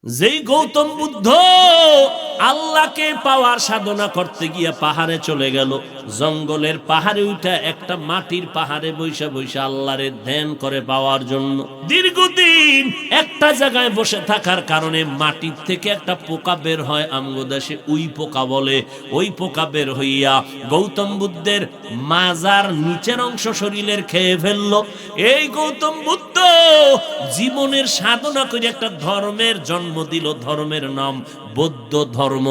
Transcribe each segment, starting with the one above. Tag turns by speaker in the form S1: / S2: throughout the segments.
S1: যেই গৌতম বুদ্ধ আল্লাহকে পাওয়ার সাধনা করতে গিয়া পাহাড়ে চলে গেল, জঙ্গলের পাহাড়ে উঠা একটা মাটির পাহাড়ে বৈশা বৈশা আল্লাহরে ধ্যান করে পাওয়ার জন্য দীর্ঘদিন একটা জায়গায় বসে থাকার কারণে মাটির থেকে একটা পোকা বের হয়, আমগো দেশে উই পোকা বলে। ওই পোকা বের হইয়া গৌতম বুদ্ধের মাজার নিচের অংশ শরীরের খেয়ে ফেললো। এই গৌতম বুদ্ধ জীবনের সাধনা করে একটা ধর্মের জন্ম দিল, ধর্মের নাম বৌদ্ধ ধর্ম।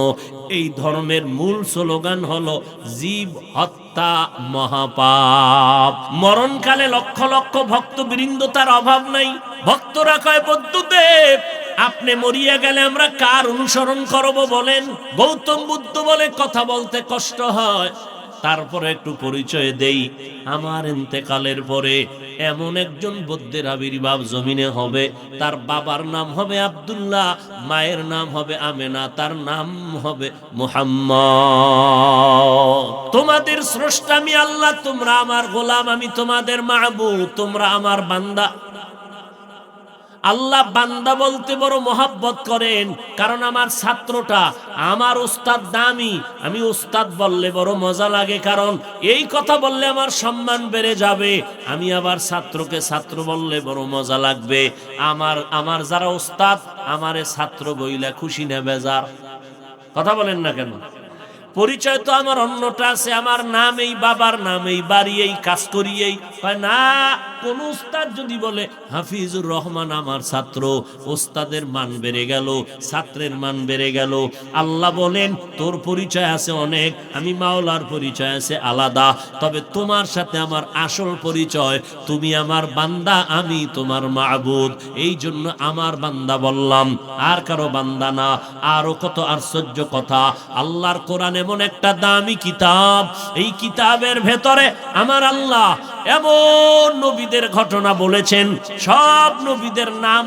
S1: এই ধর্মের মূল স্লোগান হলো জীব হত্যা মহাপাপ। মরণকালে লক্ষ লক্ষ ভক্তবৃন্দ, তার অভাব নাই। ভক্তরা কয়, বৌদ্ধদেব আপনি মরিয়া গেলে আমরা কার অনুসরণ করব বলেন? গৌতম বুদ্ধ বলে, কথা বলতে কষ্ট হয়, তারপরে একটু পরিচয় দেই। আমার ইন্তেকালের পরে এমন একজন বৌদ্ধের আবির্ভাব জমিনে হবে, তার বাবার নাম হবে আব্দুল্লাহ, মায়ের নাম হবে আমেনা, তার নাম হবে মুহাম্মদ। তোমাদের স্রষ্টা আমি আল্লাহ, তোমরা আমার গোলাম, আমি তোমাদের মাহবুব, তোমরা আমার বান্দা। আল্লাহ বান্দা বলতে বড় মহাব্বত করেন, কারণ আমার ছাত্রটা আমার উস্তাদ দামি। আমি উস্তাদ বললে বড় মজা লাগে, কারণ এই কথা বললে আমার সম্মান বেড়ে যাবে। আমি আবার ছাত্রকে ছাত্র বললে বড় মজা লাগবে। আমার যারা উস্তাদ আমারে ছাত্র বইলা খুশি না বেজার? কথা বলেন না কেন? পরিচয় তো আমার অন্যটা আছে, আমার নাম এই, বাবার নাম এই, বাড়ি এই, কাজ করি এই। না, কোন উস্তাদ যদি বলে হাফিজুর রহমান আমার ছাত্র, উস্তাদের মান বেড়ে গেল, ছাত্রের মান বেড়ে গেল। আল্লাহ বলেন, তোর পরিচয় আছে অনেক, আমি মাওলার পরিচয় আছে আলাদা, তবে তোমার সাথে আমার আসল পরিচয়, তুমি আমার বান্দা, আমি তোমার মাবুদ। এই জন্য আমার বান্দা বললাম, আর কারো বান্দা না। আরো কত আশ্চর্য কথা! আল্লাহর কোরআন এমন একটা দামি কিতাব, এই কিতাবের ভেতরে আমার আল্লাহ এমন নবীদের ঘটনা বলেছেন, সব নবীদের নাম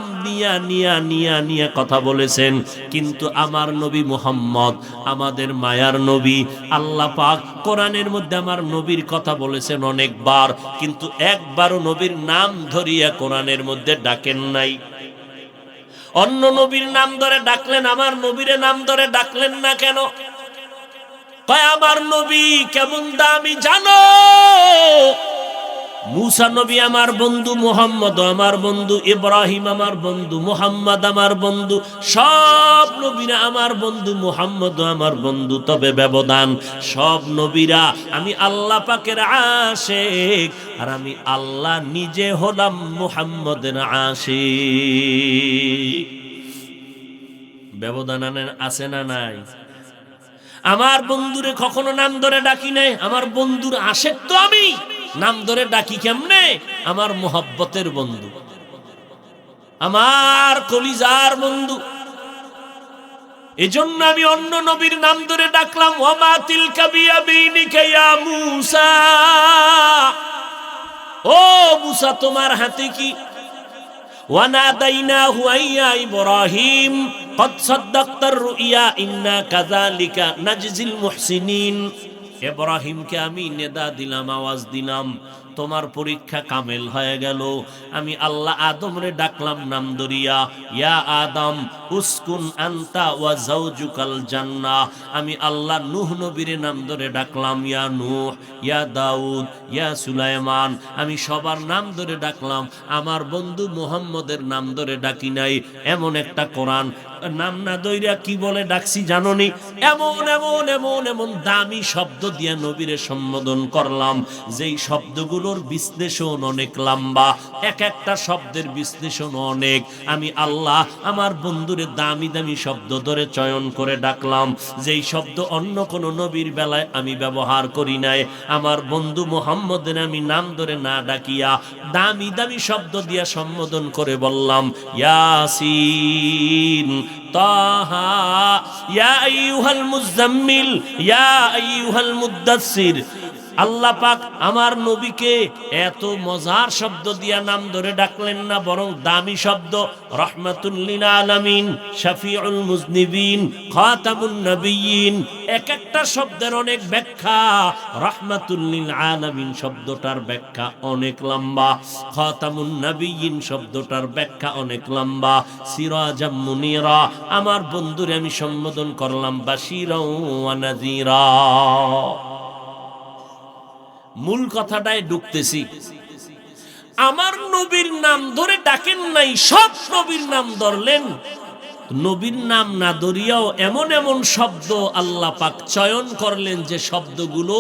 S1: নিয়া কথা বলেছেন, কিন্তু আমার নবী মুহাম্মদ, আমাদের মায়ার নবী, আল্লাহ পাক কোরআনের মধ্যে আমার নবীর কথা বলেছেন অনেকবার, কিন্তু একবারও নবীর নাম ধরিয়া কোরআনের মধ্যে ডাকেন নাই। অন্য নবীর নাম ধরে ডাকলেন, আমার নবীর নাম ধরে ডাকলেন না কেন? কয়, আমার নবী কেমন দামি জানো? মুসা নবী আমার বন্ধু, মুহাম্মদ আমার বন্ধু, ইব্রাহিম আমার বন্ধু, মুহাম্মদ আমার বন্ধু, সব নবীরা আমার বন্ধু, মুহাম্মদ আমার বন্ধু। তবে ব্যবধান, সব নবীরা আমি আল্লাহ পাকের আশিক, আর আমি আল্লাহ নিজে হলাম মুহাম্মদের আশিক। ব্যবধান আছে না নাই? আমার বন্ধুরে কখনো নাম ধরে ডাকি নাই, আমার বন্ধুর আশিক তো আমি, নাম ধরে ডাকি কেমনে? আমার মোহাব্বতের বন্ধু, আমার কলিজার বন্ধু। এজন্য আমি অন্য নবীর নাম ধরে ডাকলাম, ওমা তিলকা বিয়ামিনিকা ইয়া মূসা, ও মূসা তোমার হাতে কি? ওয়ানাদাইনাহু আইয়া ইব্রাহিম কদ সাদ্দাকতার রুইয়া ইন্না কাযালিকা নাজজিল মুহসিনিন। ইব্রাহিমকে আমি নেদা দিলাম, আওয়াজ দিলাম, তোমার পরীক্ষা কামেল হয়ে গেল। আমি আল্লাহ আদমরে ডাকলাম নাম ধরিয়া, ইয়া আদম উসকুন আনতা ওয়া যাওজুকাল জান্নাহ। আমি আল্লাহ নূহ নবীর নাম ধরে ডাকলাম, ইয়া নূহ, ইয়া দাউদ, ইয়া সুলাইমান। আমি সবার নাম ধরে ডাকলাম, আমার বন্ধু মুহাম্মদের নাম ধরে ডাকি নাই। এমন একটা কোরআন নাম না দইরা কি বলে ডাকছি জানোনি? এমন এমন এমন এমন দামি শব্দ দিয়া নবীরে সম্বোধন করলাম, যেই শব্দগুলোর বিশ্লেষণ অনেক লম্বা, এক একটা শব্দের বিশ্লেষণ অনেক। আমি আল্লাহ আমার বন্ধুরে দামি দামি শব্দ ধরে চয়ন করে ডাকলাম, যেই শব্দ অন্য কোন নবীর বেলায় আমি ব্যবহার করি নাই। আমার বন্ধু মুহাম্মদের আমি নাম ধরে না ডাকিয়া দামি দামি শব্দ দিয়া সম্বোধন করে বললাম, ইয়াসিন, তাহা, ইয়া আইয়ুহাল মুজাম্মিল, ইয়া আইয়ুহাল মুদ্দাসসির। আল্লাহ পাক আমার নবীকে এত মজার শব্দ দিয়া নাম ধরে ডাকলেন না, বরং দামি শব্দ রাহমাতুল লিল আলামিন, শাফিউল মুজনিবিন, খাতামুন নবিয়্যিন। এক একটা শব্দের অনেক ব্যাখ্যা। রাহমাতুল লিল আলামিন শব্দটার ব্যাখ্যা অনেক লম্বা, খাতামুন নবিয়্যিন শব্দটার ব্যাখ্যা অনেক লম্বা। সিরাজাম মুনিরা, আমার বন্ধুরে আমি সম্বোধন করলাম বাশীরা ওয়া নাযীরা। মূল কথাটায় ঢুকতেছি। আমার নবীর নাম ধরে ডাকেন নাই, সব নবীর নাম ধরলেন। নবীর নাম না ধরিয়াও এমন এমন শব্দ আল্লাহ পাক চয়ন করলেন যে শব্দগুলো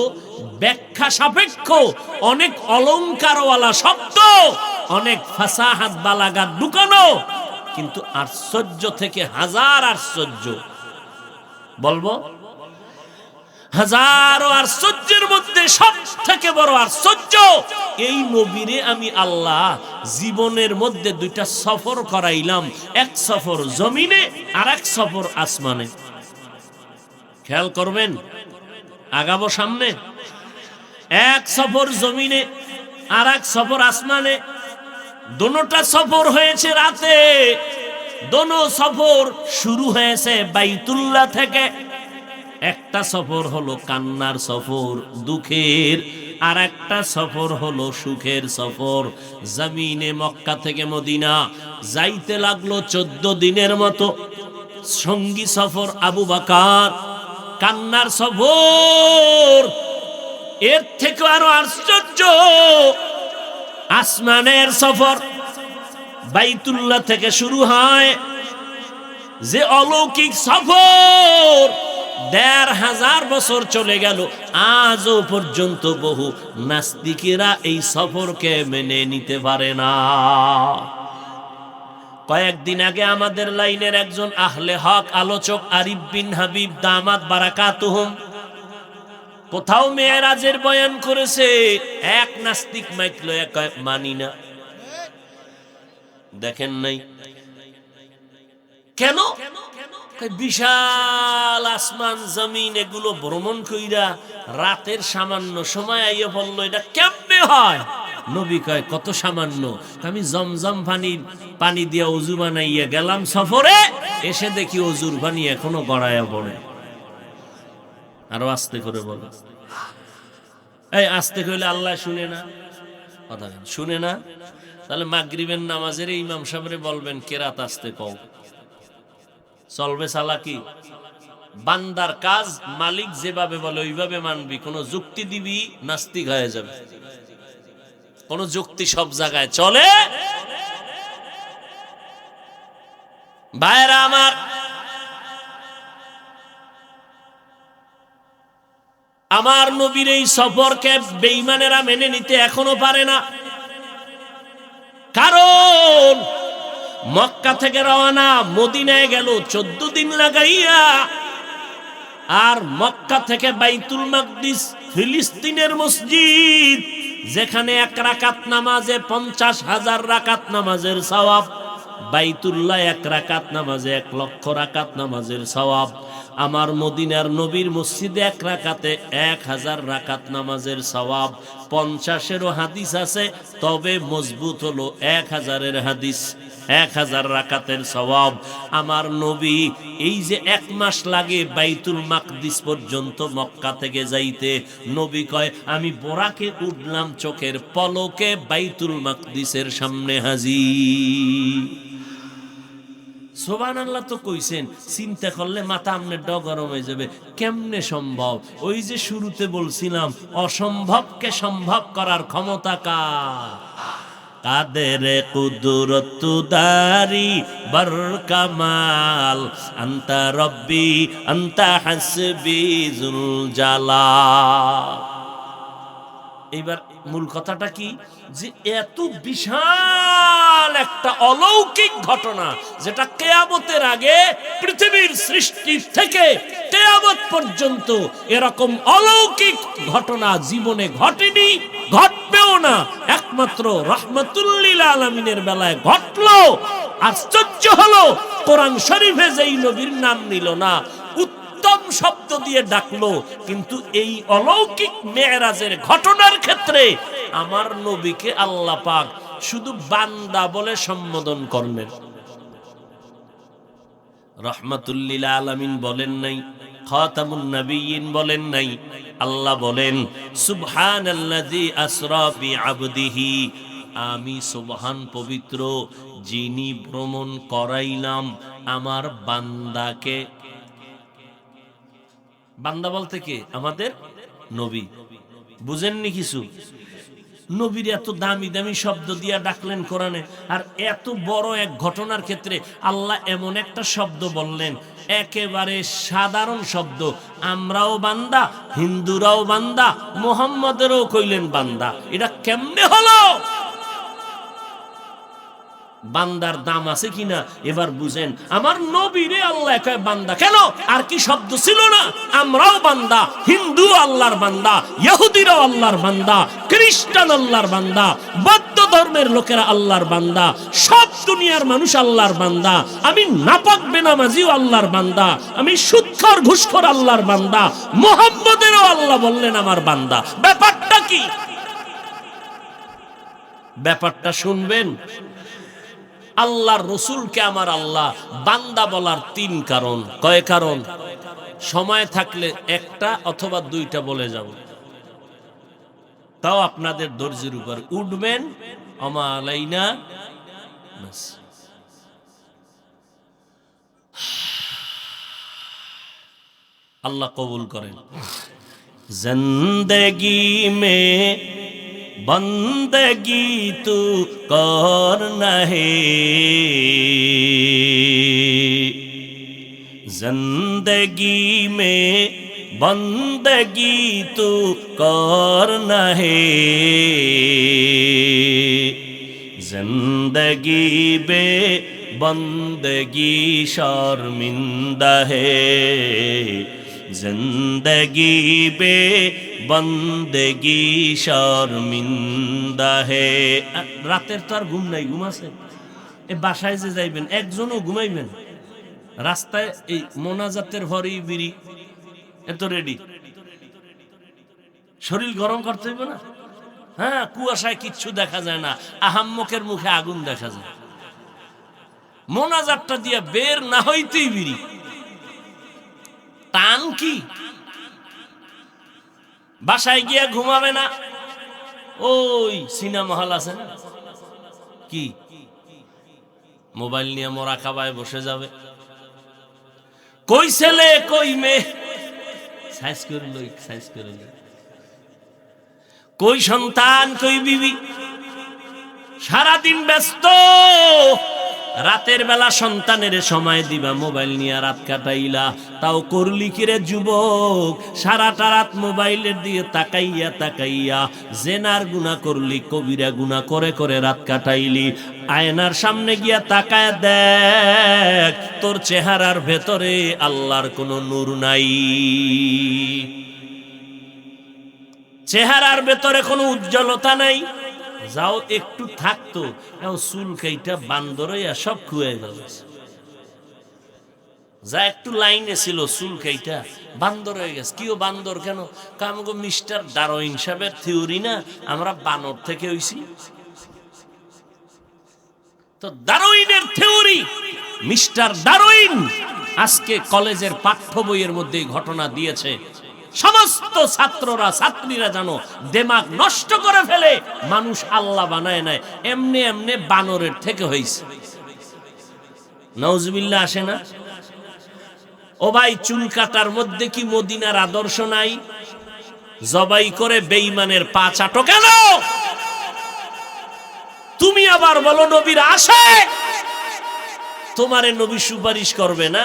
S1: ব্যাখ্যা সাপেক্ষ, অনেক অলংকারওয়ালা শব্দ, অনেক ফাসাহাত বালাগাত ঢুকানো, কিন্তু আশ্চর্য থেকে হাজার আশ্চর্য। বলবো হাজারো আশ্চর্যের মধ্যে সব থেকে বড় আশ্চর্য, এই নবীরে আমি আল্লাহ জীবনের মধ্যে দুইটা সফর করাইলাম, এক সফর জমিনে আর এক সফর আসমানে। খেয়াল করবেন, আগাবো সামনে। এক সফর জমিনে আর এক সফর আসমানে। দোনোটা সফর হয়েছে রাতে, দোনো সফর শুরু হয়েছে বাইতুল্লাহ থেকে। একটা সফর হলো কান্নার সফর, দুঃখের, আর একটা সফর হলো সুখের সফর। জমিনে মক্কা থেকে মদিনা যাইতে লাগলো 14 দিনের মতো। সঙ্গী সফর আবু বকর, কান্নার সফর। এর থেকে আরো আশ্চর্য, আসমানের সফর বাইতুল্লাহ থেকে শুরু হয়, যে অলৌকিক সফর ১৫০০ বছর চলে গেল, আজও পর্যন্ত বহু নাস্তিকেরা এই সফরকে মেনে নিতে পারে না। কয়েকদিন আগে আমাদের লাইনের একজন আহলে হক আলোচক আরিফ বিন হাবিব দামাত বারাকাতুহুম কোথাও মেরাজের বয়ান করেছে। এক নাস্তিক মাইকলো, এক মানি না। দেখেন নাই কেন? বিশাল আসমান জমিন এগুলো ভ্রমণ কইরা রাতের সামান্য সময় আইয়া বললো, এটা কেমনে হয়? নবী কয়, কত সামান্য? আমি জমজম পানি দিয়া অজু বানাইয়া গেলাম সফরে, এসে দেখি অজুর পানি এখনো গড়াইয়া পড়ে। আরো আস্তে করে বলো। এই আস্তে কইলে আল্লাহ শুনে না? কথা শুনে না? তাহলে মাগরিবের নামাজের ইমাম সাহেবরে বলবেন কেরাত আস্তে কও। চলবে চালাকি? বান্দার কাজ মালিক যেভাবে বলে ওইভাবে মানবি। কোন যুক্তি দিবি, নাস্তিক হয়ে যাবে। কোন যুক্তি সব জায়গায় চলে? ভাইরা আমার, আমার নবীর এই সফরকে বেঈমানেরা মেনে নিতে এখনো পারে না। কারণ মক্কা থেকে রওনা, মদিনায় গেল 14 দিন লাগাইয়া, আর মক্কা থেকে বাইতুল মাকদিস ফিলিস্তিনের মসজিদ, যেখানে এক রাকাত নামাজে 50,000 রাকাত নামাজের সওয়াব, বাইতুল্লাহ এক রাকাত নামাজে 1,00,000 রাকাত নামাজের সওয়াব। আমার মদিনার নবীর মসজিদে এক রাকাতে 1000 রাকাত নামাজের সওয়াব। 50-এরও হাদিস আছে, তবে মজবুত হলো 1000-এর হাদিস, 1000 রাকাতের সওয়াব। আমার নবী এই যে 1 মাস লাগে বাইতুল মাকদিস পর্যন্ত মক্কা থেকে যাইতে, নবী কয় আমি বোরাকে উঠলাম চোখের পলকে বাইতুল মাকদিসের সামনে হাজির। সুবহানাল্লাহ তো কইছেন, চিন্তা করলে মাথা আপনার গরম হয়ে যাবে। কেমনে সম্ভব? ওই যে শুরুতে বলছিলাম, অসম্ভবকে সম্ভব করার ক্ষমতা কার? কাদের কুদরত দারি বর কামাল, আনতা রব্বি আনতা হাসবি জুল জালাল। এইবার মূল কথাটা কি, যে এত বিশাল একটা অলৌকিক ঘটনা, যেটা কিয়ামতের আগে পৃথিবীর সৃষ্টি থেকে কিয়ামত পর্যন্ত এরকম অলৌকিক ঘটনা জীবনে ঘটেনি, ঘটবেও না। একমাত্র রাহমাতুল লিল আলামিনের বেলায় ঘটলো। আশ্চর্য হলো, কোরআন শরীফে যেই নবীর নাম নিল না, উত্তম শব্দ দিয়ে ডাকলো, কিন্তু এই অলৌকিক মেরাজের ঘটনার ক্ষেত্রে আমার নবীকে আল্লাহ পাক শুধু বান্দা বলে সম্বোধন করলেন। রাহমাতুল লিল আলামিন বলেন নাই, খাতামুন নবিয়্যিন বলেন নাই। আল্লাহ বলেন সুবহানাল্লাযী আসরা বিআবদিহি, আমি সুবহান পবিত্র যিনি ভ্রমণ করাইলাম আমার বান্দাকে। বান্দা বলতে কে? আমাদের নবী। বুঝেননি কিছু? নবীর এত দামি দামি শব্দ দিয়া ডাকলেন কোরআনে, আর এত বড় এক ঘটনার ক্ষেত্রে আল্লাহ এমন একটা শব্দ বললেন, একেবারে সাধারণ শব্দ। আমরাও বান্দা, হিন্দুরাও বান্দা, মুহাম্মদেরও কইলেন বান্দা। এটা কেমনে হলো? বান্দার দাম আছে কিনা এবার বুঝেন। আমার নবীরে আল্লাহ কয় বান্দা। কেন? আর কি শব্দ ছিল না? আমরাও বান্দা, হিন্দু আল্লাহর বান্দা, ইহুদিরাও আল্লাহর বান্দা, খ্রিস্টান আল্লাহর বান্দা, বৌদ্ধ ধর্মের লোকেরা আল্লাহর বান্দা, সব দুনিয়ার মানুষ আল্লাহর বান্দা। আমি নাপাক বেনামাজিও আল্লাহর বান্দা, আমি সুদখোর ঘুষখোর আল্লাহর বান্দা। মুহাম্মদেরও আল্লাহ বললেন আমার বান্দা। ব্যাপারটা কি? ব্যাপারটা শুনবেন। আল্লাহর রসুলকে আমার আল্লাহ বান্দা বলার 3 কারণ। কয় কারণ? সময় থাকলে একটা অথবা 2টা বলে যাব, তাও আপনাদের ধৈর্যের উপর উঠবেন। আমা আলাইনা বাস। আল্লাহ কবুল করেন। জিন্দেগি মে बंदगी तू करना है, जिंदगी में बंदगी तू करना है, जिंदगी बे बंदगी शर्मिंदा है, जिंदगी बे बंदगी शर्मिंदा है। রাতের তো আর ঘুম নাই, ঘুম আছে? এ বাসায় যে যাইবেন একজনও ঘুমাইবেন, রাস্তায় এই মোনাজাতের ভরি বিড়ি এত রেডি। শরীর গরম করতে হইবে না? হ্যাঁ, কুয়াশায় কিচ্ছু দেখা যায় না, আহাম্মকের মুখে আগুন দেখা যায়। মোনাজাতটা দিয়ে বের না হইতেই বিড়ি। টান কি? বাসায় গিয়া ঘুমাবে না, ওই সিনেমা হল আছে না, কি মোবাইল নিয়ে মোরাকাবায় বসে যাবে। কই ছেলে কই মেয়ে সাইজ করে লই, সাইজ করে লই। কই সন্তান কই বিবি, সারাদিন ব্যস্ত। রাতের বেলা সন্তানের সময় দিবা, মোবাইল নিয়ে রাত কাটাইলা। তাও করলি কিরে যুবক, সারাটা রাত মোবাইলের দিয়ে তাকাইয়া তাকাইয়া জেনার গুনাহ করলি, কবিরা গুনাহ করে করে রাত কাটাইলি। আয়নার সামনে গিয়া তাকায় দেখ, তোর চেহারার ভেতরে আল্লাহর কোনো নূর নাই, চেহারার ভেতরে কোনো উজ্জ্বলতা নাই। যাও একটু থাকতো, চুল কেইটা বান্দর হইয়া সব খুয়ে গেল। যা একটু লাইনে ছিল, চুল কেইটা বান্দর হয়ে গেছে। কিও বান্দর কেন? কামগো মিস্টার ডারউইন সাহেবের থিওরি না, আমরা বানর থেকে হইছি। তো ডারউইনের থিওরি, মিস্টার ডারউইন আজকে কলেজের পাঠ্য বইয়ের মধ্যে ঘটনা দিয়েছে। সমস্ত ছাত্ররা ছাত্রীরা জানো দিমাগ নষ্ট করে ফেলে। মানুষ আল্লাহ বানায় নাই, এমনি এমনি বানরের থেকে হইছে। নাউজুবিল্লাহ আসে না? ও ভাই, চুল কাটার মধ্যে কি মদিনার আদর্শ নাই? জবাই করে বেঈমানের পা চাটো কেন? তুমি আবার বলো নবীর আশায়, তোমারে নবী সুপারিশ করবে না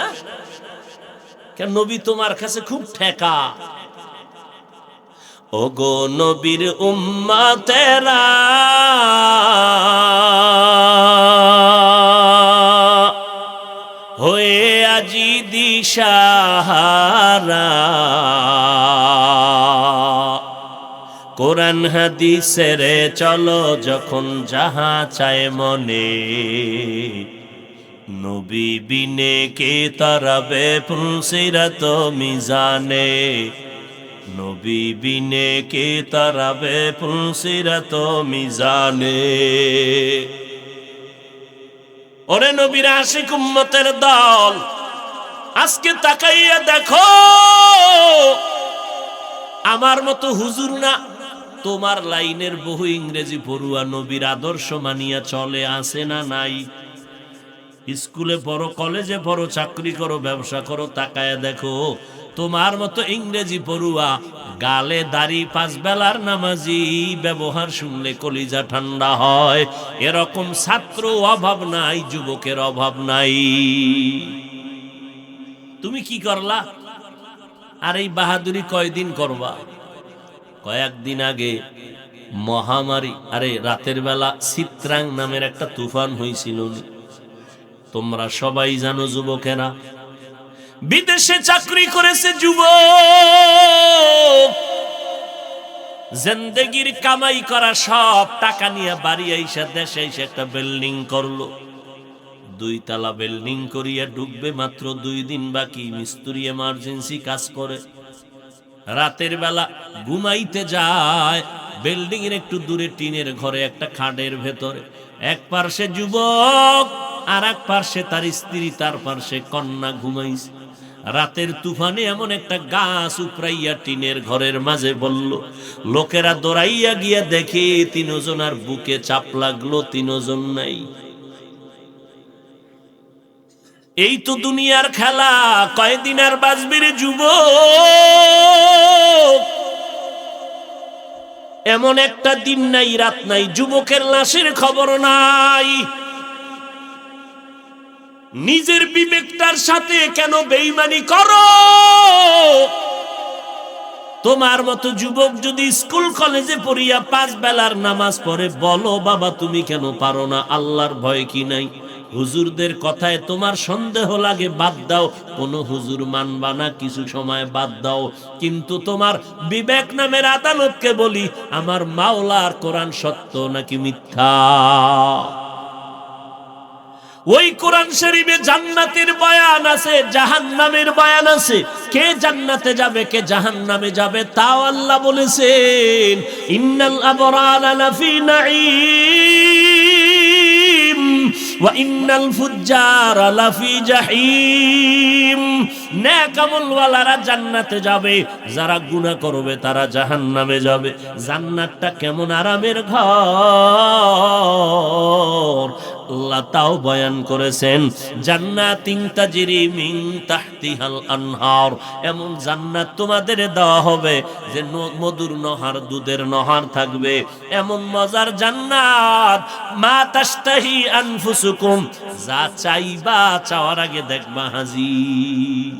S1: কেন? নবী তোমার কাছে খুব ঠেকা। ওগো নবীর উম্মতেরা, হয়ে আজি দিশাহারা, কোরআন হাদিসের চলো যখন যাহা চায় মনে, নবী বিনে কে তারাবে পুলসিরাত মিজানে, নবী বিনে কে তারাবে পুলসিরাত মিজানে। ওরে নবীর আশিক উম্মতের দল, আজকে তাকাইয়া দেখো, আমার মতো হুজুর না, তোমার লাইনের বহু ইংরেজি পড়ুয়া নবীর আদর্শ মানিয়া চলে, আসে না নাই? স্কুলে পড়ো, কলেজে পড়ো, চাকরি করো, ব্যবসা করো, তাকায়া দেখো তোমার মতো ইংরেজি পড়ুয়া, গালে দাড়ি, পাঁচ বেলার নামাজি, ব্যবহার শুনলে কলিজা ঠান্ডা হয়। এরকম ছাত্র অভাব নাই, যুবকের অভাব নাই। তুমি কি করলা? আর এই বাহাদুরি কয়দিন করবা? কয়েকদিন আগে মহামারী, আরে রাতের বেলা চিত্রাং নামের একটা তুফান হয়েছিল, তোমরা সবাই জানো। যুবকেরা বিদেশে চাকরি করেছে, যুবক জিন্দেগির কামাই করা সব টাকা নিয়ে বাড়ি আইসা দেশে এসে একটা বিল্ডিং করলো। 2 তলা বিল্ডিং করিয়া ঢুকবে, মাত্র 2 দিন বাকি। মিস্ত্রি এমার্জেন্সি কাজ করে, রাতের বেলা ঘুমাইতে যায় বিল্ডিং এর একটু দূরে টিনের ঘরে, একটা খাটের ভেতরে। এক পার্শ্বে যুবক, আর এক পার্শ্বে তার স্ত্রী, তার পার্শ্বে কন্যা ঘুমাইছে। রাতের তুফানে এমন একটা গাছ উপরাইয়া টিনের ঘরের মাঝে বলল। লোকেরা দৌড়াইয়া গিয়া দেখে 3 জনার বুকে চাপ লাগলো, 3 জন নাই। এই তো দুনিয়ার খেলা, কয়দিন আর বাঁচবি রে যুবক? এমন একটা দিন নাই, রাত নাই, যুবকের লাশের খবর নাই। নিজের বিবেকটার সাথে কেন বেঈমানি করো? তোমার মতো যুবক যদি স্কুল কলেজে পড়িয়া 5 বেলার নামাজ পড়ে, বলো বাবা তুমি কেন পারো না? আল্লাহর ভয় কি নাই? হুজুরদের কথায় তোমার সন্দেহ লাগে, বাদ দাও, কোন হুজুর মানবা না, কিছু সময় বাদ দাও। কিন্তু তোমার বিবেক নামের আদালতকে বলি, আমার মাওলার কোরআন সত্য নাকি মিথ্যা? ওই কোরআন শরীফে জান্নাতের বয়ান আছে, জাহান্নামের বয়ান আছে। কে জান্নাতে যাবে, কে জাহান্নামে যাবে, তাও আল্লাহ বলেছেন। ইন্নাল আবরারা লাফি নাঈম ওয়া ইন্নাল ফুজ্জারা লাফি জাহিম। নেক আমলওয়ালারা জান্নাতে যাবে, যারা গুনাহ করবে তারা জাহান্নামে যাবে। জান্নাতটা কেমন আরামের ঘর, আল্লাহ তাও বয়ান করেছেন। জান্নাতিন তাজরি মিন তাহতিহাল আনহার, এমন জান্নাত তোমাদের দেওয়া হবে যে মধুর নহর, দুধের নহর থাকবে। এমন মজার জান্নাত, মা তাশতাহি আনফুসুকুম, যা চাইবা চাওয়ার আগে দেখবা হাজির।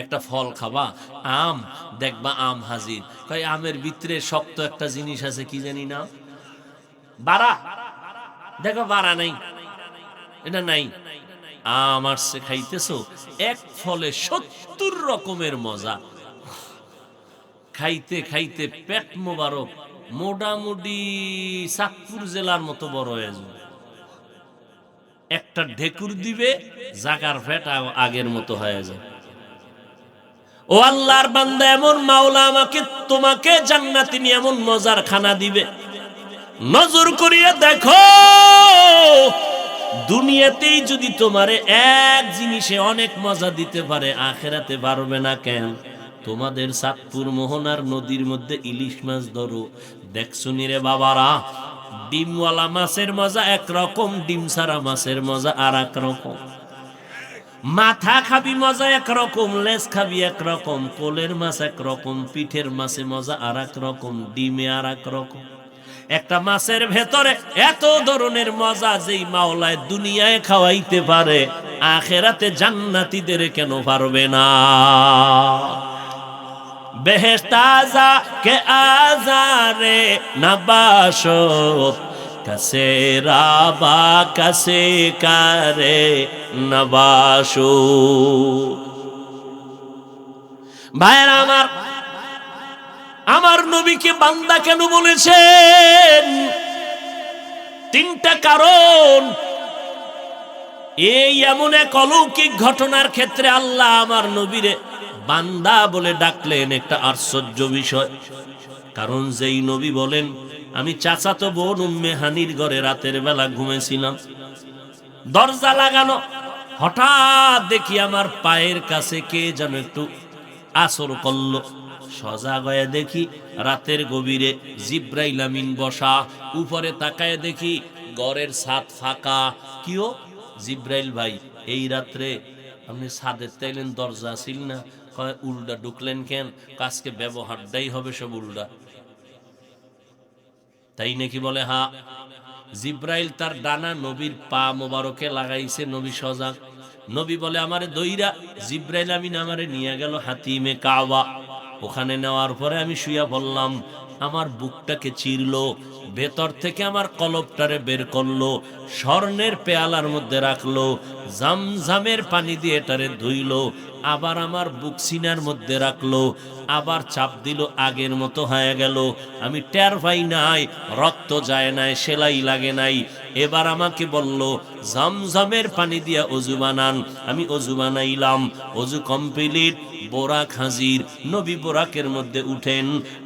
S1: একটা ফল খাবা, আম, দেখবা আম হাজির। কই আমের ভিতরে শক্ত একটা জিনিস আছে, কি জানি না, বাড়া, দেখো বাড়া নাই, এটা নাই। আম আসছে, খাইতেছো, এক ফলে 70 রকমের মজা। খাইতে খাইতে পেট মোবারক, মোটামুটি চাঁদপুর জেলার মতো বড় হয়ে যাবে। একটা ঢেকুর দিবে, জাগার পেট আগের মতো হয়ে যায়। ও আল্লাহর বান্দা, এমন মাওলা আমাকে তোমাকে জান্নাতে নিয়ে এমন মজার খানা দিবে। নজর করিয়া দেখো, দুনিয়াতেই যদি তোমারে এক জিনিসে অনেক মজা দিতে পারে, আখেরাতে পারবে না কেন? তোমাদের চাঁদপুর মোহনার নদীর মধ্যে ইলিশ মাছ ধরো, দেখছো নি রে বাবারা? ডিমওয়ালা মাছের মজা একরকম, ডিম ছাড়া মাছের মজা আর এক রকম। মাথা খাবি মজা একরকম, লেজ খাবি একরকম, কোলের মাছ একরকম, পিঠের মাছে মজা আর এক রকম, ডিমে আর এক রকম। একটা মাছের ভেতরে এত ধরনের মজা, যেই মাওলায় দুনিয়ায় খাওয়াইতে পারে, আখেরাতে জান্নাতীদের কেন পারবে না? বেহেশত আযা কে আযারে নবাশত, কাসে রাবা কাসে কারে নবাশু। ভাইরা আমার, আমার নবীকে বান্দা কেন বলেছেন? 3টা কারণ। এই এমন এক অলৌকিক ঘটনার ক্ষেত্রে আল্লাহ আমার নবীরে বান্দা বলে ডাকলেন, একটা আশ্চর্য বিষয়। কারণ যেই নবী বলেন, আমি চাচাতো বোন উম্মে হানির ঘরে রাতের বেলা ঘুমেছিলাম, দরজা লাগানো, হঠাৎ দেখি আমার পায়ের কাছে কে যেন একটু আসর করলো। সজাগ হয়ে দেখি রাতের গভীরে জিব্রাইল আমিন বসা, উপরে তাকায় দেখি ঘরের ছাদ ফাঁকা। কিও জিব্রাইল ভাই, এই রাত্রে আপনি ছাদের তাইলেন, দরজা ছিল না? কয় উল্টা ঢুকলেন কেন? আজকে ব্যবহারটাই হবে সব উল্টা। তাই নাকি? বলে হ্যাঁ। জিব্রাইল তার ডানা নবীর পা মোবারকে লাগাইছে, নবী সজাগ। নবী বলে আমারে দইরা জিব্রাইল আমিন আমারে নিয়ে গেল হাতিমে কাবা। ওখানে নেওয়ার পরে আমি শুয়া বললাম, আমার বুকটাকে চিরলো, ভেতর থেকে আমার কলবটারে বের করলো, স্বর্ণের পেয়ালার মধ্যে রাখলো, জামজামের পানি দিয়ে এটারে ধুইলো, আবার আমার বুক সিনার মধ্যে রাখলো, আবার চাপ দিল, আগের মতো হয়ে গেল। আমি টের পাই নাই, রক্ত যায় নাই, সেলাই লাগে নাই। এবার আমাকে বলল জামজামের পানি দিয়া অজু বানান। আমি অজু বানাইলাম, অজু কমপ্লিট, বোরাক হাজির। নবী বোরাকের মধ্যে উঠেন,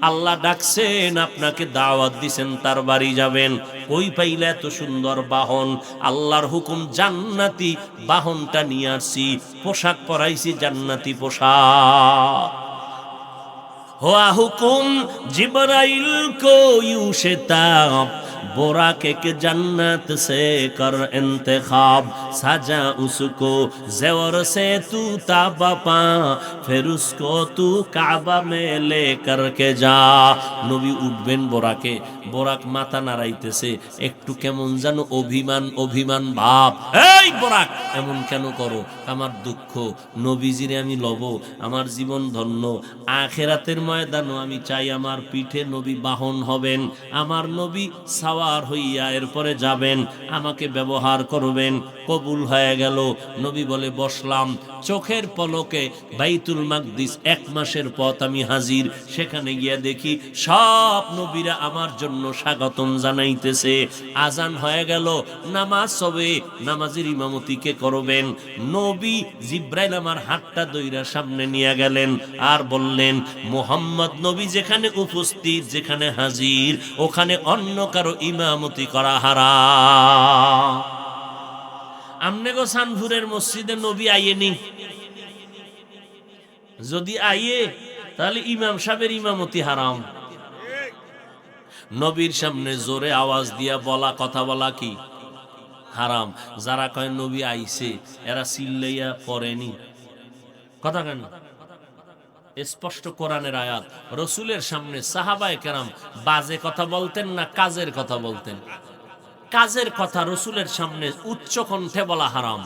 S1: আল্লাহ ডাকছেন, আপনাকে দাওয়াত দিছেন, তার বাড়ি যাবেন। কই পাইলে এত সুন্দর বাহন? আল্লাহর হুকুম, জান্নাতি বাহনটা নিয়ে আসছি, পোশাক পরাইছি জান্নাতি পোশাক। हुआ हुकुम जिब्राइल को यूं शिताब, बोराके के जन्नत से कर इंतखाब, सजा उसको ज़ेवर से तू ताबा पा, फिर उसको तू काबा में लेकर के जा। নবী উঠবেন বোরাকে, বোরাক মাথা নাড়াইতেছে, একটু কেমন যেন অভিমান অভিমান ভাব। এই বোরাক এমন কেন করো? আমার দুঃখ, নবীজিরে আমি লব, আমার জীবন ধন্য। আখেরাতের ময়দানও আমি চাই আমার পিঠে নবী বাহন হবেন, আমার নবী সাওয়ার হইয়া এরপরে যাবেন, আমাকে ব্যবহার করবেন। কবুল হয়ে গেল। নবী বলে বসলাম, চোখের পলকে বাইতুল মাকদিস 1 মাসের পথ আমি হাজির। সেখানে গিয়া দেখি সব নবীরা আমার জন্য স্বাগতম জানাইতেছে। আজান হয়ে গেল, নামাজ হবে, নামাজের ইমামতি কে করবেন? নবী জিব্রাইল আমার হাতটা দইরা সামনে নিয়ে গেলেন আর বললেন, মুহাম্মদ নবী যেখানে উপস্থিত, যেখানে হাজির, ওখানে অন্য কারো ইমামতি করা হারাম। আমনে গো সানপুরের মসজিদে নবী আইয়েনি, যদি আইয়ে তাহলে ইমাম সাহেবের ইমামতি হারাম। নবীর সামনে জোরে আওয়াজ দিয়া বলা, কথা বলা কি হারাম। যারা কয় নবী আইছে, এরা চিল্লাইয়া পড়েনি কথা কেন? স্পষ্ট কোরআনের আয়াত। রসুলের সামনে সাহাবায়ে কেরাম বাজে কথা বলতেন না কাজের কথা বলতেন? কাজের কথা রসুলের সামনে উচ্চ কণ্ঠে বলা হারাম।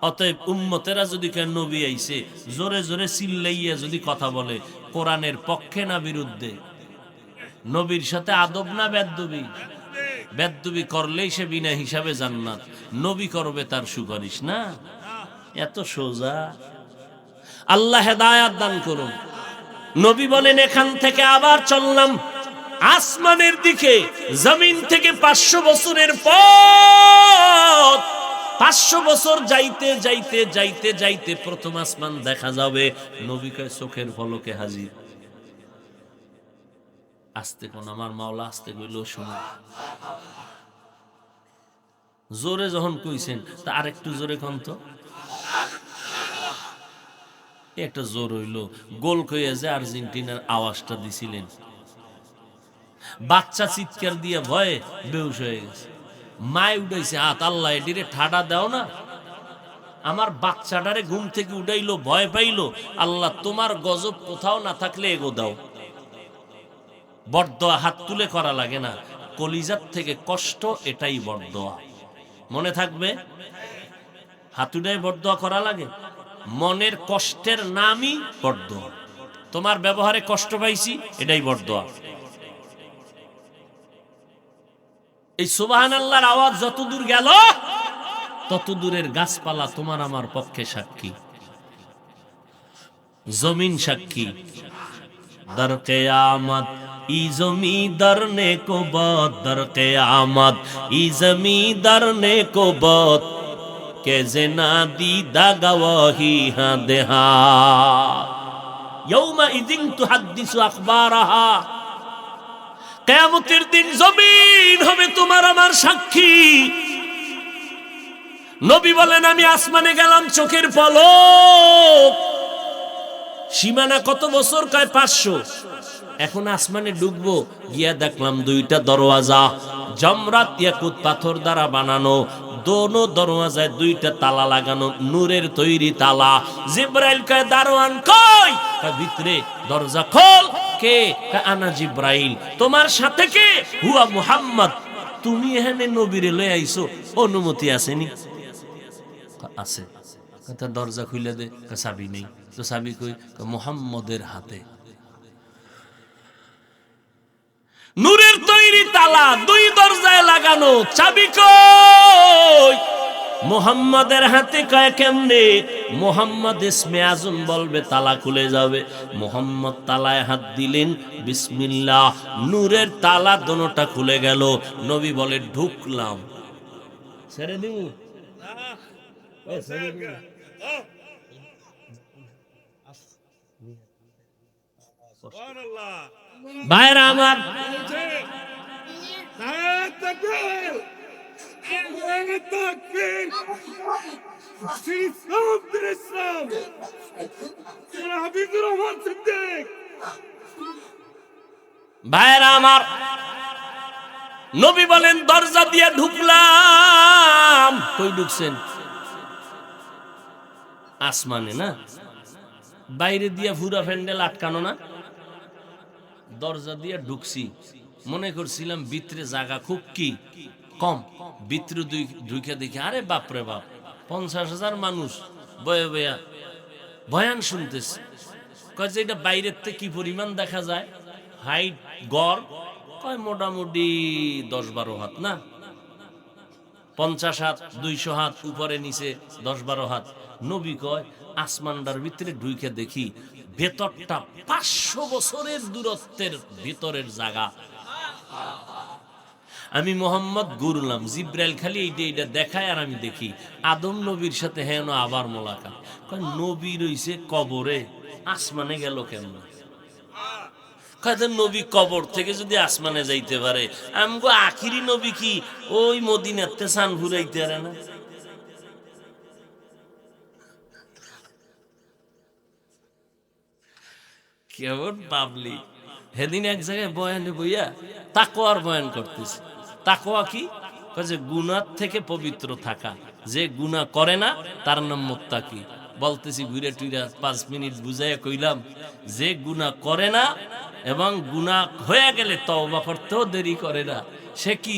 S1: অতএব উম্মতেরা যদি কেন নবী আইছে জোরে জোরে চিল্লাইয়া যদি কথা বলে, কোরআনের পক্ষে না বিরুদ্ধে? নবীর সাথে আদব না বেদ্দবি? বেদ্দবি করলেই সে বিনা হিসাবে জান্নাত, নবী করবে তার সুপারিশ না। এত সোজা। আল্লাহ হেদায়াত দান করুন। নবী বলেন, এখান থেকে আবার চললাম আসমানের দিকে। জমিন থেকে 500 বছরের পথ, 500 বছর যাইতে যাইতে যাইতে যাইতে প্রথম আসমান দেখা যাবে। নবী কয় চোখের পলকে হাজির। আস্তে কোন আমার মাওলা আস্তে কইল শোনো। জোরে যখন কইছেন তা আরেকটু জোরে কোন তো। একটা জোর হইল, গোল কইয়া যে আর্জেন্টিনার আওয়াজটা দিছিলেন, বাচ্চা চিৎকার দিয়ে ভয়ে বেহুশ হয়ে গেছে। মায় উঠাইছে হাত, আল্লাহ এটিরে ঠাডা দাও না। আমার বাচ্চাটারে ঘুম থেকে উঠাইলো, ভয় পাইলো, আল্লাহ তোমার গজব কোথাও না থাকলে এগো দাও। বরদোয়া হাত তুলে করা লাগে না, কলিজার থেকে কষ্ট, এটাই বরদোয়া। মনে থাকবে, হাত উঠায় বরদোয়া করা লাগে, মনের কষ্টের নামই বরদোয়া। তোমার ব্যবহারে কষ্ট পাইছি, এটাই বরদোয়া। এই সুবহানাল্লাহর আওয়াজ যত দূর গেল, তত দূরের গাছপালা তোমার আমার পক্ষে সাক্ষী, জমিন সাক্ষী। দর কিয়ামত ই জমিদার নে কো বাত, দর কিয়ামত ই জমিদার নে কো বাত, কে যে না দিদা গওয়াহি হা দেহা ইয়াউমা ইযিন তুহাদ্দিসু আখবারাহা কিয়ামতের দিন জমিন হবে তোমার আমার সাক্ষী। নবী বলেন আমি আসমানে গেলাম চোখের পলক, সীমানা কত বছর? কয় 500। এখন আসমানে ঢুকবো, গিয়া দেখলাম দুইটা দরওয়াজা জমরাত ইয়াকুত পাথর দ্বারা বানানো, দোনো দরওয়াজায় দুইটা তালা লাগানো, নূরের তৈরি তালা। জিব্রাইল কয় দারোয়ান কই? কয় ভিতরে, দরজা খোল। কে? কয় আনা জিব্রাইল। তোমার সাথে কে? হুয়া মুহাম্মদ। তুমি এখানে নবীরে লই আইছো, অনুমতি আসেনি? আছে। কথা দরজা খুলে দে। চাবি নেই। তো চাবি কই? মুহাম্মদের হাতে। নূরের তৈরি তালা দুই দরজায় লাগানো, চাবি কই? মুহাম্মাদের হাতে। কয় কেমনে? মুহাম্মদ ইসমে আজম বলবে, তালা খুলে যাবে। মুহাম্মদ তালায় হাত দিলেন, বিসমিল্লাহ, নূরের তালা দোনোটা খুলে গেল। নবী বলে ঢুকলাম। ছেড়ে দিব? ভাইরা আমার, ভাইরা আমার, নবী বলেন দরজা দিয়ে ঢুকলাম। কই ঢুকছেন? আসমানে না, বাইরে দিয়ে পুরা প্যান্ডেল আটকানো না, দরজা দিয়ে ঢুকছি। মনে করছিলাম ভিতরে জায়গা খুব কি কম, ভিতরে ঢুকে দেখি আরে বাপরে বাপ, 50,000 মানুষ বয়ে বয়া বয়ান শুনতেছে। কয় যে এটা বাইরের থেকে কি পরিমাণ দেখা যায়? হাইট গড় কয় মোটামুটি 10-12 হাত না, 50 হাত 200 হাত উপরে নিচে 10-12 হাত। নবী কয় আসমানটার ভিতরে ঢুকে দেখি ভেতরটা 500 বছরের দূরত্বের ভিতরের জায়গা। আমি মোহাম্মদ ঘুরলাম, জিব্রাইল খালি এইটা দেখায় আর আমি দেখি আদম নবীর সাথে হেন আবার মোলাকাত। কয় নবী রইছে কবরে, আসমানে গেল কেমন? নবী কবর থেকে যদি আসমানে যাইতে পারে, আমগো আখিরি নবী কি ওই মদিনাতে সান ঘুরাইতে পারে না? কেমন পাবলি। সেদিন এক জায়গায় বয়ানে বইয়া তাকওয়ার বয়ান করতেছে। তাকওয়া কি? যে গুনাহ থেকে পবিত্র থাকা, যে গুনাহ করে না তার নাম মুত্তাকি। বলতেছি ঘুরে টুইরা 5 মিনিট বুঝাইয়া কইলাম, যে গুনাহ করে না এবং গুনাহ হয়ে গেলে তওবা করতেও দেরি করে না, সে কি?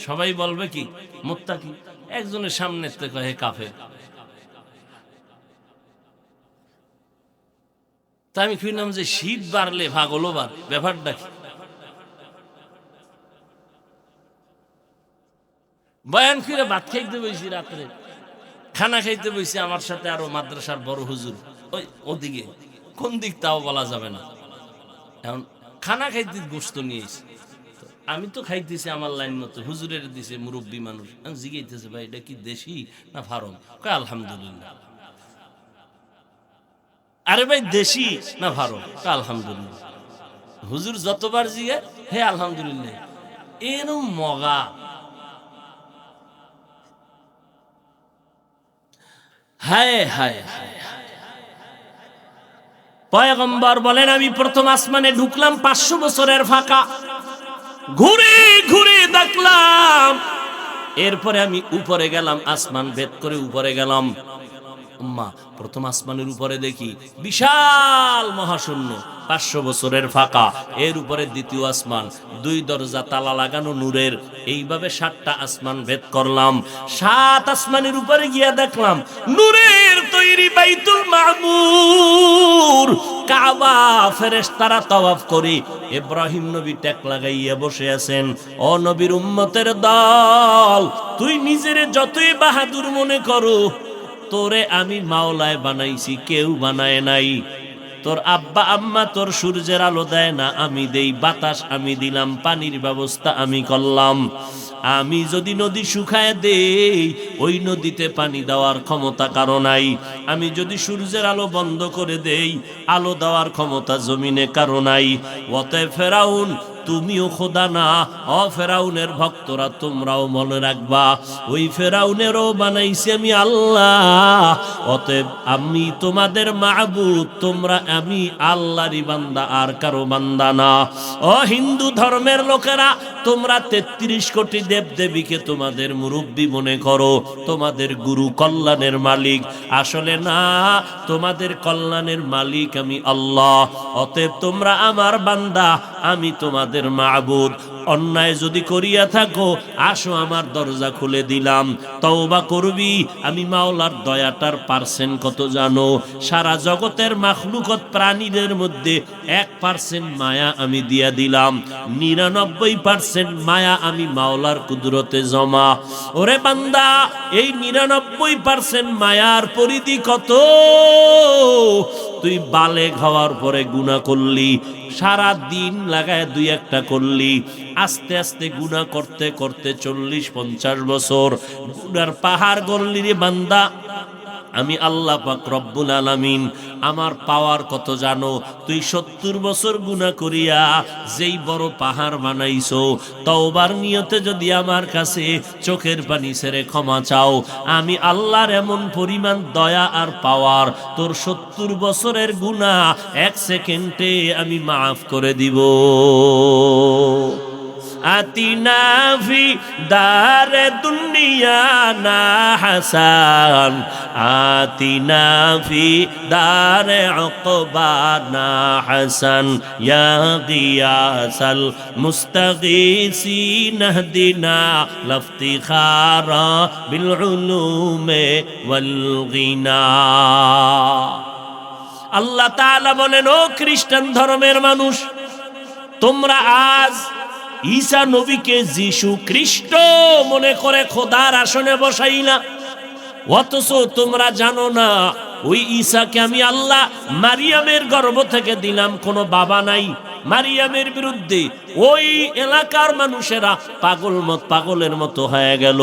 S1: সবাই বলবে কি? মুত্তাকি। একজনের সামনে থেকে হে কাফের। তা আমি কইলাম যে শীত বাড়লে ভাগ হলো বার, ব্যাপারটা কি? বয়ান করে ভাত খাইতে বইছি, রাত্রে খানা খাইতে বইছি, আমার সাথে আরো মাদ্রাসার বড় হুজুর ওই ওদিকে, কোন দিক তাও বলা যাবে না। এখন খানা খাইতে গোস্ত নিয়েছি, আমি তো খাইতেছি আমার লাইন মতো, হুজুরের দিছে মুরব্বী মানুষ। জিগাইতেছে ভাই এটা কি দেশি না ফার্ম? কয় আলহামদুলিল্লাহ। আরে ভাই দেশি না ফার্ম? কয় আলহামদুলিল্লাহ। হুজুর যতবার জিগে হে আলহামদুলিল্লাহ। এরম মগা। হায় হায় হায়। পয়গম্বর বলেন আমি প্রথম আসমানে ঢুকলাম, 500 বছরের ফাঁকা, ঘুরে ঘুরে দেখলাম। এরপরে আমি উপরে গেলাম, আসমান ভেদ করে উপরে গেলাম। প্রথম আসমানের উপরে দেখি বিশাল মহাশূন্য, 500 বছরের ফাঁকা। এর উপরে দ্বিতীয় আসমান, 2 দরজা তালা লাগানো নূরের। এইভাবে 7টা আসমান ভেদ করলাম। 7 আসমানের উপরে গিয়া দেখলাম নূরের তৈরি বাইতুল মামুর, কাবা। ফেরেশতারা তাওয়াফ করে, ইব্রাহিম নবী টেক লাগাইয়া বসে আছেন। ও নবীর উম্মতের দল, তুই নিজেরে যতই বাহাদুর মনে করো, তোরে আমি মাওলায় বানাইছি, কেউ বানায় নাই। তোর আব্বা আম্মা তোর সূর্যের আলো দেয় না, আমি দেই। বাতাস আমি দিলাম, পানির ব্যবস্থা আমি করলাম। আমি যদি নদী শুকায় দেই, ওই নদীতে পানি দেওয়ার ক্ষমতা কারো নাই। আমি যদি সূর্যের আলো বন্ধ করে দেই, আলো দেওয়ার ক্ষমতা জমিনে কারো নাই। অতএব ফেরাউন, তুমিও খোদা না। ফেরাউনের ভক্তরা তোমরাও মনে রাখবা, ওই ফেরাউনেরও বানাইছি আমি আল্লাহ। অতএব আমি তোমাদের মাবুদ, তোমরা আমি আল্লাহরই বান্দা, আর কারো বান্দা না। হিন্দু ধর্মের লোকেরা, তোমরা 33 কোটি দেবদেবীকে তোমাদের মুরব্বী মনে করো, তোমাদের গুরু, কল্যাণের মালিক। আসলে না, তোমাদের কল্যাণের মালিক আমি আল্লাহ। অতএব তোমরা আমার বান্দা, আমি তোমাদের মাবুদ। অন্যায় যদি করিয়া থাকো, আসো আমার দরজা খুলে দিলাম, তওবা করবি। আমি মাওলার দয়াটার পার্সেন্ট কত জানো? সারা জগতের মাখলুকত প্রাণীদের মধ্যে 1% মায়া আমি দিয়া দিলাম, 99% মায়া আমি মাওলার কুদরতে জমা। ওরে বান্দা, এই 99% মায়ার পরিধি কত? তুই বালেগ হওয়ার পরে গুনাহ করলি, সারা দিন লাগায় 2-1টা করলি, আস্তে আস্তে গুনাহ করতে করতে 40-50 বছর গুনার পাহাড় গড়লি রে বান্দা। আমি আল্লাহ পাক রব্বুল আলামিন, আমার পাওয়ার কত জানো? তুই 70 বছর গুনাহ করিয়া যেই বড় পাহাড় বানাইছো, তওবার নিয়তে যদি আমার কাছে চোখের পানি ছেড়ে ক্ষমা চাও, আমি আল্লাহর এমন পরিমাণ দয়া আর পাওয়ার, তোর 70 বছরের গুনাহ 1 সেকেন্ডে আমি মাফ করে দিব। আতিনা ফি দারে দুনিয়া না হাসান, আতিনা ফি দারে উকবা না হাসান, ইয়া গিয়াসাল মুস্তাগীসিন ইহদিনা লাফতিখারা বিল উলুমে ওয়াল গিনা। আল্লাহ তাআলা বলেন, ও খ্রিস্টান ধর্মের মানুষ, তোমরা আজ ঈসা নবীকে যিশু খ্রিস্ট মনে করে খোদার আসনে বসাই না, অথচ তোমরা জানো না ওই ঈসাকে আমি আল্লাহ মারিয়ামের গর্ভ থেকে দিলাম, কোনো বাবা নাই। মারিয়ামের বিরুদ্ধে ওই এলাকার মানুষেরা পাগলের মতো হয়ে গেল,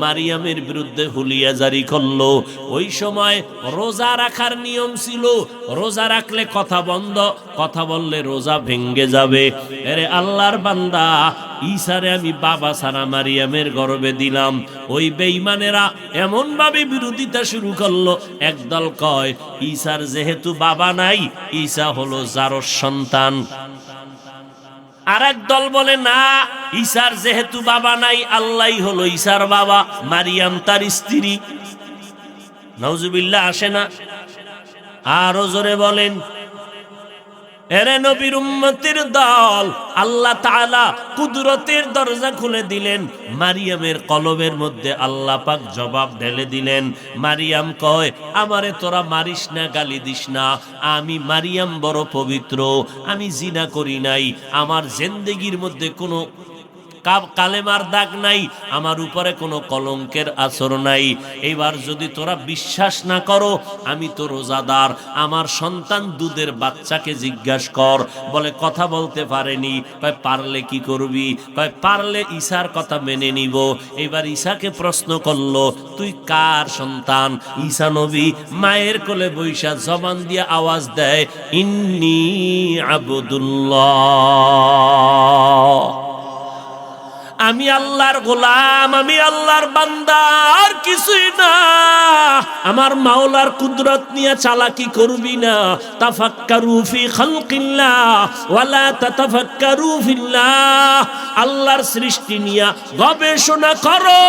S1: মারিয়ামের বিরুদ্ধে হুলিয়া জারি করলো। ওই সময় রোজা রাখার নিয়ম ছিল, রোজা রাখলে কথা বন্ধ, কথা বললে রোজা ভেঙ্গে যাবে। আরে আল্লাহর বান্দা, ঈসারে আমি বাবা সারা মারিয়ামের গর্ভে দিলাম। ওই বেঈমানেরা এমন ভাবে বিরোধিতা শুরু করলো, একদল কয় ঈসার যেহেতু বাবা নাই, ঈসা হলো জারস সন্তান। আর এক দল বলে না, ঈসার যেহেতু বাবা নাই, আল্লাহই হলো ঈসার বাবা, মারিয়াম তার স্ত্রী। নাউজুবিল্লাহ আসে না? আরো জোরে বলেন। এরে নবীর উম্মতের দল, আল্লাহ তাআলা কুদরতের দরজা খুলে দিলেন, মারিয়ামের কলবের মধ্যে আল্লাহ পাক জবাব ঢেলে দিলেন। মারিয়াম কয়, আমারে তোরা মারিস না, গালি দিস না, আমি মারিয়াম বড় পবিত্র, আমি জিনা করি নাই, আমার জিন্দেগির মধ্যে কোনো কালেমার দাগ নাই, আমার উপরে কোনো কলঙ্কের আসর নাই। এবার যদি তোরা বিশ্বাস না করো, আমি তো রোজাদার, আমার সন্তান দুধের বাচ্চাকে জিজ্ঞাসা কর। বলে কথা বলতে পারেনি, কয় পারলে কি করবি? কয় পারলে ঈসার কথা মেনে নিব। এবার ঈসাকে প্রশ্ন করলো, তুই কার সন্তান? ঈসা নবী মায়ের কোলে বৈশা জবান দিয়ে আওয়াজ দেয়, ইন্নী আবদুল্লাহ, আমি আল্লাহর গোলাম, আমি আল্লাহর বান্দা, আর কিছুই না। আমার মাওলার কুদরত নিয়ে চালাকি করবি না। তাফাক্কারু ফি খালকিল্লাহ ওয়ালা তাতাফাক্কারু ফিল্লাহ, আল্লাহর সৃষ্টি নিয়ে গবেষণা করো,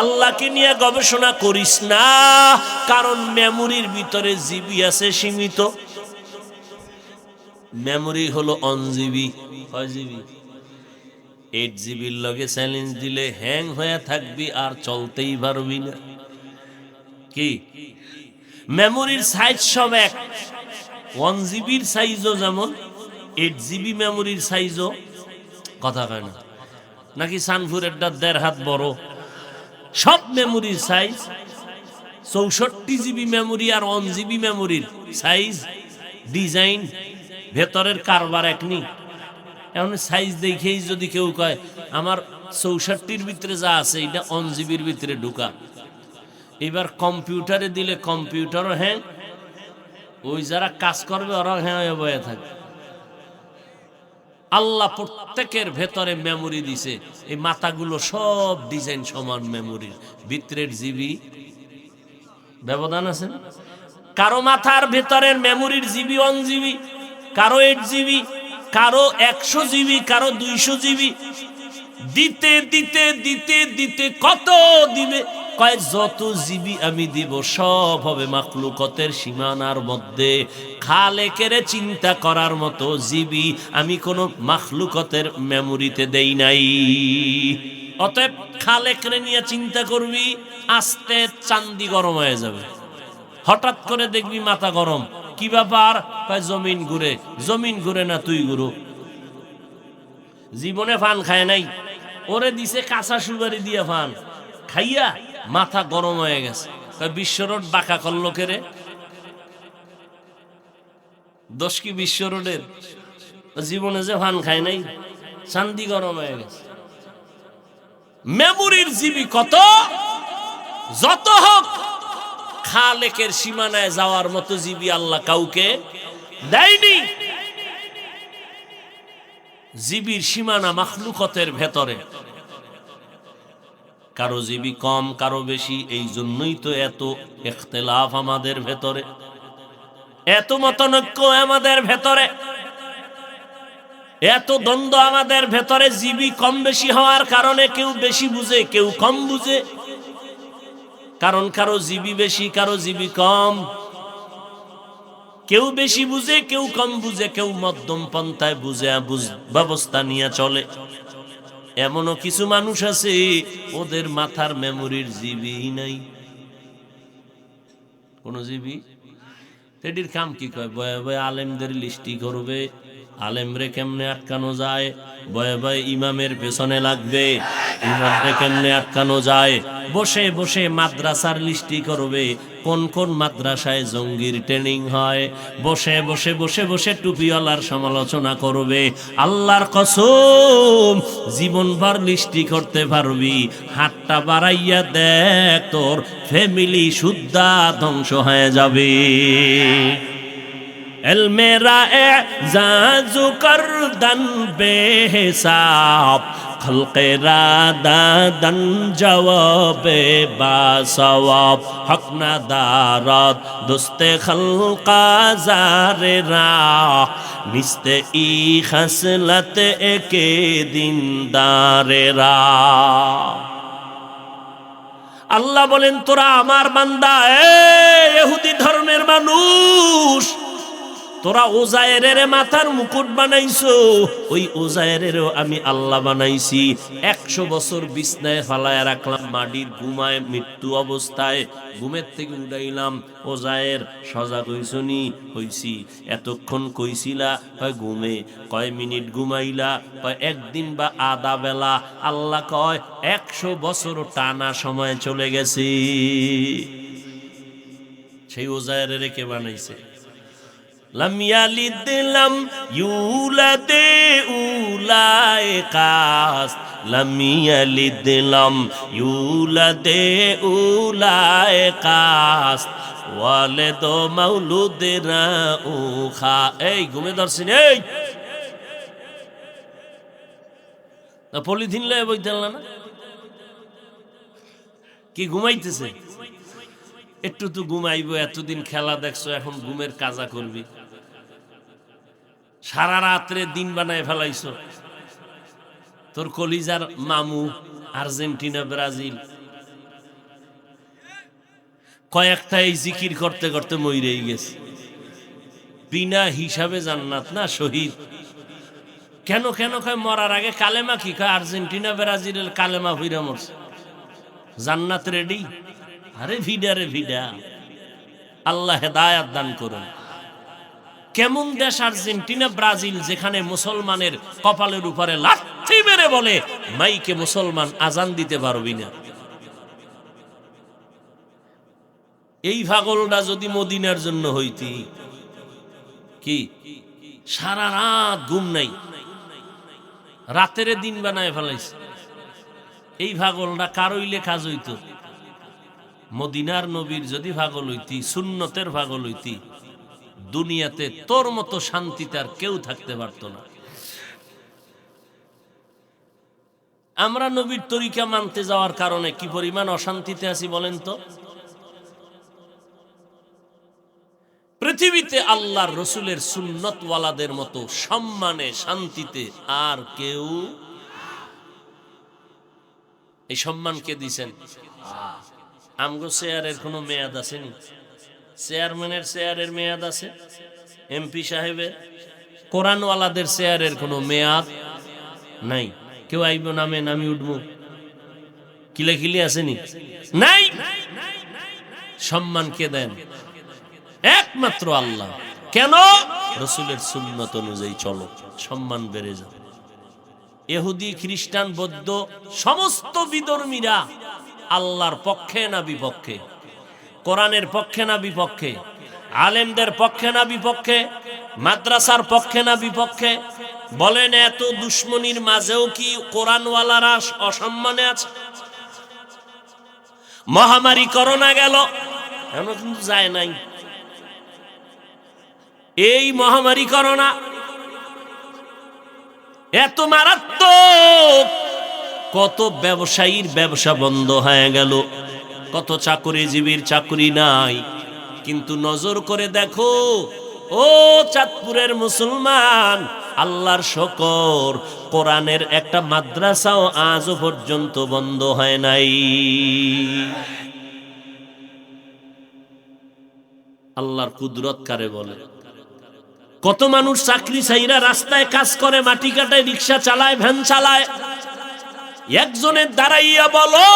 S1: আল্লাহকে নিয়ে গবেষণা করিস না। কারণ মেমোরির ভিতরে জিবি আছে সীমিত, মেমোরি হলো 1 জিবি। 6 জিবি 8 জিবির লগে চ্যালেঞ্জ দিলে হ্যাং হয়ে থাকবি, আর চলতেই পারবি না। কি মেমোরির সাইজ সব এক, 1 জিবির সাইজও যেমন, 8 জিবি মেমোরির সাইজও কথা কয় না। নাকি সানফুরেরটা 1.5 হাত বড়, সব মেমোরির সাইজ 64 জিবি মেমোরি আর 1 জিবি মেমোরির সাইজ, ডিজাইন, ভেতরের কারবার একনি। এখন সাইজ দেখেই যদি কেউ কয় আমার 64-র ভিতরে যা আছে এটা 1 জিবির ভিতরে ঢুকা। এবার কম্পিউটারে দিলে কম্পিউটারও হ্যাং, ওই যারা কাজ করবে ওরা হ্যাঁ হয়ে বয়ে থাকবে। আল্লাহ প্রত্যেকের ভেতরে মেমোরি দিছে, এই মাথাগুলো সব ডিজাইন সমান, মেমোরির ভিতরের জিবি ব্যবধান আছে। কারো মাথার ভেতরের মেমোরির জিবি 1 জিবি, কারো 8 জিবি, কারো 100 জিবি, কারো 200 জিবি। দিতে দিতে দিতে দিতে কত দিবে? কয় যত জিবি আমি দিব সব হবে মাখলুকতের সীমানার মধ্যে। খালেকের চিন্তা করার মতো জিবি আমি কোনো মাখলুকতের মেমোরিতে দেই নাই। অতএব খালেকরে নিয়ে চিন্তা করবি, আস্তে চান্দি গরম হয়ে যাবে। হঠাৎ করে দেখবি মাথা গরম, কি ব্যাপার? কয় জমিন ঘুরে। জমিন ঘুরে না, তুই ঘুরো। জীবনে ফান খায় নাই, ওরে দিছে কাঁচা সুপারি দিয়ে ফান খাইয়া মাথা গরম হয়ে গেছে। বিশ্ব রোড বাঁকা করলো কে রে? দোষ কি বিশ্ব রোডের? জীবনে যে ফান খায় নাই, চান্দি গরম হয়ে গেছে। মেমোরির জিবি কত? যত হোক খালেকের সীমানায় যাওয়ার মতো জিবি আল্লাহ কাউকে দেয়নি। জিবির সীমানা মাখলুকতের ভেতরে, কারো জিবি কম কারো বেশি। এই জন্যই তো এত ইখতিলাফ আমাদের ভেতরে, এত মতনৈক্য আমাদের ভেতরে, এত দ্বন্দ্ব আমাদের ভেতরে। জিবি কম বেশি হওয়ার কারণে কেউ বেশি বুঝে, কেউ কম বুঝে। কারণ কারো জিবি বেশি, কারো জিবি কম। কেউ বেশি বুঝে, কেউ কম বুঝে, কেউ মধ্যম পন্থায় বুঝে ব্যবস্থা নিয়ে চলে। এমনও কিছু মানুষ আছে ওদের মাথার মেমোরির জিবি নাই, কোন জিবি। এটির কাম কি? কয় বয়ে বয়ে আলেমদের লিস্টি করবে, আলেমরে কেমনে আটকানো যায়। বয়ে বয়ে ইমামের পেছনে লাগবে, ইমামরে কেমনে আটকানো যায়। বসে বসে মাদ্রাসার লিস্টি করবে, কোন কোন মাদ্রাসায় জঙ্গির ট্রেনিং হয়। বসে বসে বসে বসে টুপিওয়ালার সমালোচনা করবে। আল্লাহর কসম, জীবনভর লিস্টি করতে পারবি, হাতটা বাড়াইয়া দেখ তোর ফ্যামিলি শুদ্ধা ধ্বংস হয়ে যাবে। এলমেরা এজাজু করদন বেহিসাব, খলকেরা দাদন জওয়াবে বাসওয়াব। হক না দারদ দুস্তে খলকা জারেরা, নিস্তে ই খসলত একে দিনদারেরা। আল্লাহ বলেন, তোরা আমার বান্দা, ইহুদি ধর্মের মানুষ, তোরা ওজায়েরের মাথার মুকুট বানাইছো, ওই ওজায়েরেরও আমি আল্লাহ বানাইছি। 100 বছর বিছনায় ফালায় রাখলাম, মাটির ঘুমায় মৃত্যু অবস্থায়, ঘুমের থেকে উঠাইলাম। ওজায়ের সজাগ হইছনি? হইছি। এতক্ষণ কইছিলা? কয় ঘুমে। কয় মিনিট ঘুমাইলা? কয় একদিন বা আধা বেলা। আল্লাহ কয় 100 বছর টানা সময় চলে গেছে। সেই ওজায়েরের কে বানাইছে? লাম ইয়ালিদ লাম ইউলাদ উলাইকাস, লাম ইয়ালিদ লাম ইউলাদ উলাইকাস, ওয়ালিদ মাউলুদরা উখা। এই ঘুমে ধরছেন? এই পলিথিন লয়ে বইতেন না কি? ঘুমাইতেছে? একটু তো ঘুমাইবো। এতদিন খেলা দেখছো, এখন ঘুমের কাজা করবি। সারা রাত্রে দিন বানায় ফেলাইছো। তোর কলিজার মামু আর্জেন্টিনা ব্রাজিল কয়েকটা এই জিকির করতে করতে মইরেই গেছে। বিনা হিসাবে জান্নাত না শহীদ। কেন কেন কয় মরার আগে কালেমা কি? কয় আর্জেন্টিনা ব্রাজিলের কালেমা ফিরা মরছে, জান্নাত রেডি। আরে ভিডা রে ভিডা, আল্লাহ হেদায়াত দান করুন। কেমন দেশ আর্জেন্টিনা ব্রাজিল, যেখানে মুসলমানের কপালের উপরে লাথি মেরে বলে মাইকে মুসলমান আজান দিতে পারবি না। এই পাগলটা যদি মদিনার জন্য হইতি, কি সারা রাত ঘুম নাই, রাতের দিন বানায় ফেলাইছে। এই পাগলটা কারই লেখা হইতো? মদিনার নবীর যদি পাগল হইতি, সুন্নতের পাগল হইতি, দুনিয়াতে তোর মতো শান্তিতে আর কেউ থাকতে পারতো না। আমরা নবীর তরিকা মানতে যাওয়ার কারণে কি পরিমাণ অশান্তিতে আছি বলেন তো। পৃথিবীতে আল্লাহর রসুলের সুন্নতওয়ালাদের মতো সম্মানে শান্তিতে আর কেউ। এই সম্মান কে দিছেন? আমগো চেয়ারের কোনো মেয়াদ আছে নি? চেয়ারম্যানের চেয়ারের মেয়াদ আছে? এমপি সাহেবের, কোরআনওয়ালাদের চেয়ারের কোনো মেয়াদ নাই। কেউ আইব নামে নামি উঠবো, কিলাকিলি আসেনি? নাই। সম্মান কে দেন? একমাত্র আল্লাহ। কেন? রসুলের সুন্নত অনুযায়ী চলো, সম্মান বেড়ে যাবে। ইহুদি, খ্রিস্টান, বৌদ্ধ সমস্ত বিধর্মীরা আল্লাহর পক্ষে না বিপক্ষে? কোরআনের পক্ষে না বিপক্ষে? আলেমদের পক্ষে না বিপক্ষে? মাদ্রাসার পক্ষে না বিপক্ষে? বলেন, এত দুশ্মনীর মাঝেও কি কোরআনওয়ালারা অসম্মানে আছে? মহামারী করোনা গেল, এমন কিন্তু যায় নাই। এই মহামারী করোনা এত মারাত্মক, কত ব্যবসায়ীর ব্যবসা বন্ধ হয়ে গেল, কত চাকরিজীবীর চাকরি নাই। কিন্তু নজর করে দেখো, ও চাঁদপুরের মুসলমান, আল্লাহর শকর, কোরআনের একটা মাদ্রাসাও আজও পর্যন্ত বন্ধ হয় নাই। আল্লাহর কুদরত কারে বলে? কত মানুষ চাকরি চাইরা রাস্তায় কাজ করে, মাটি কাটায়, রিক্সা চালায়, ভ্যান চালায়। একজনের দাঁড়াইয়া বলো,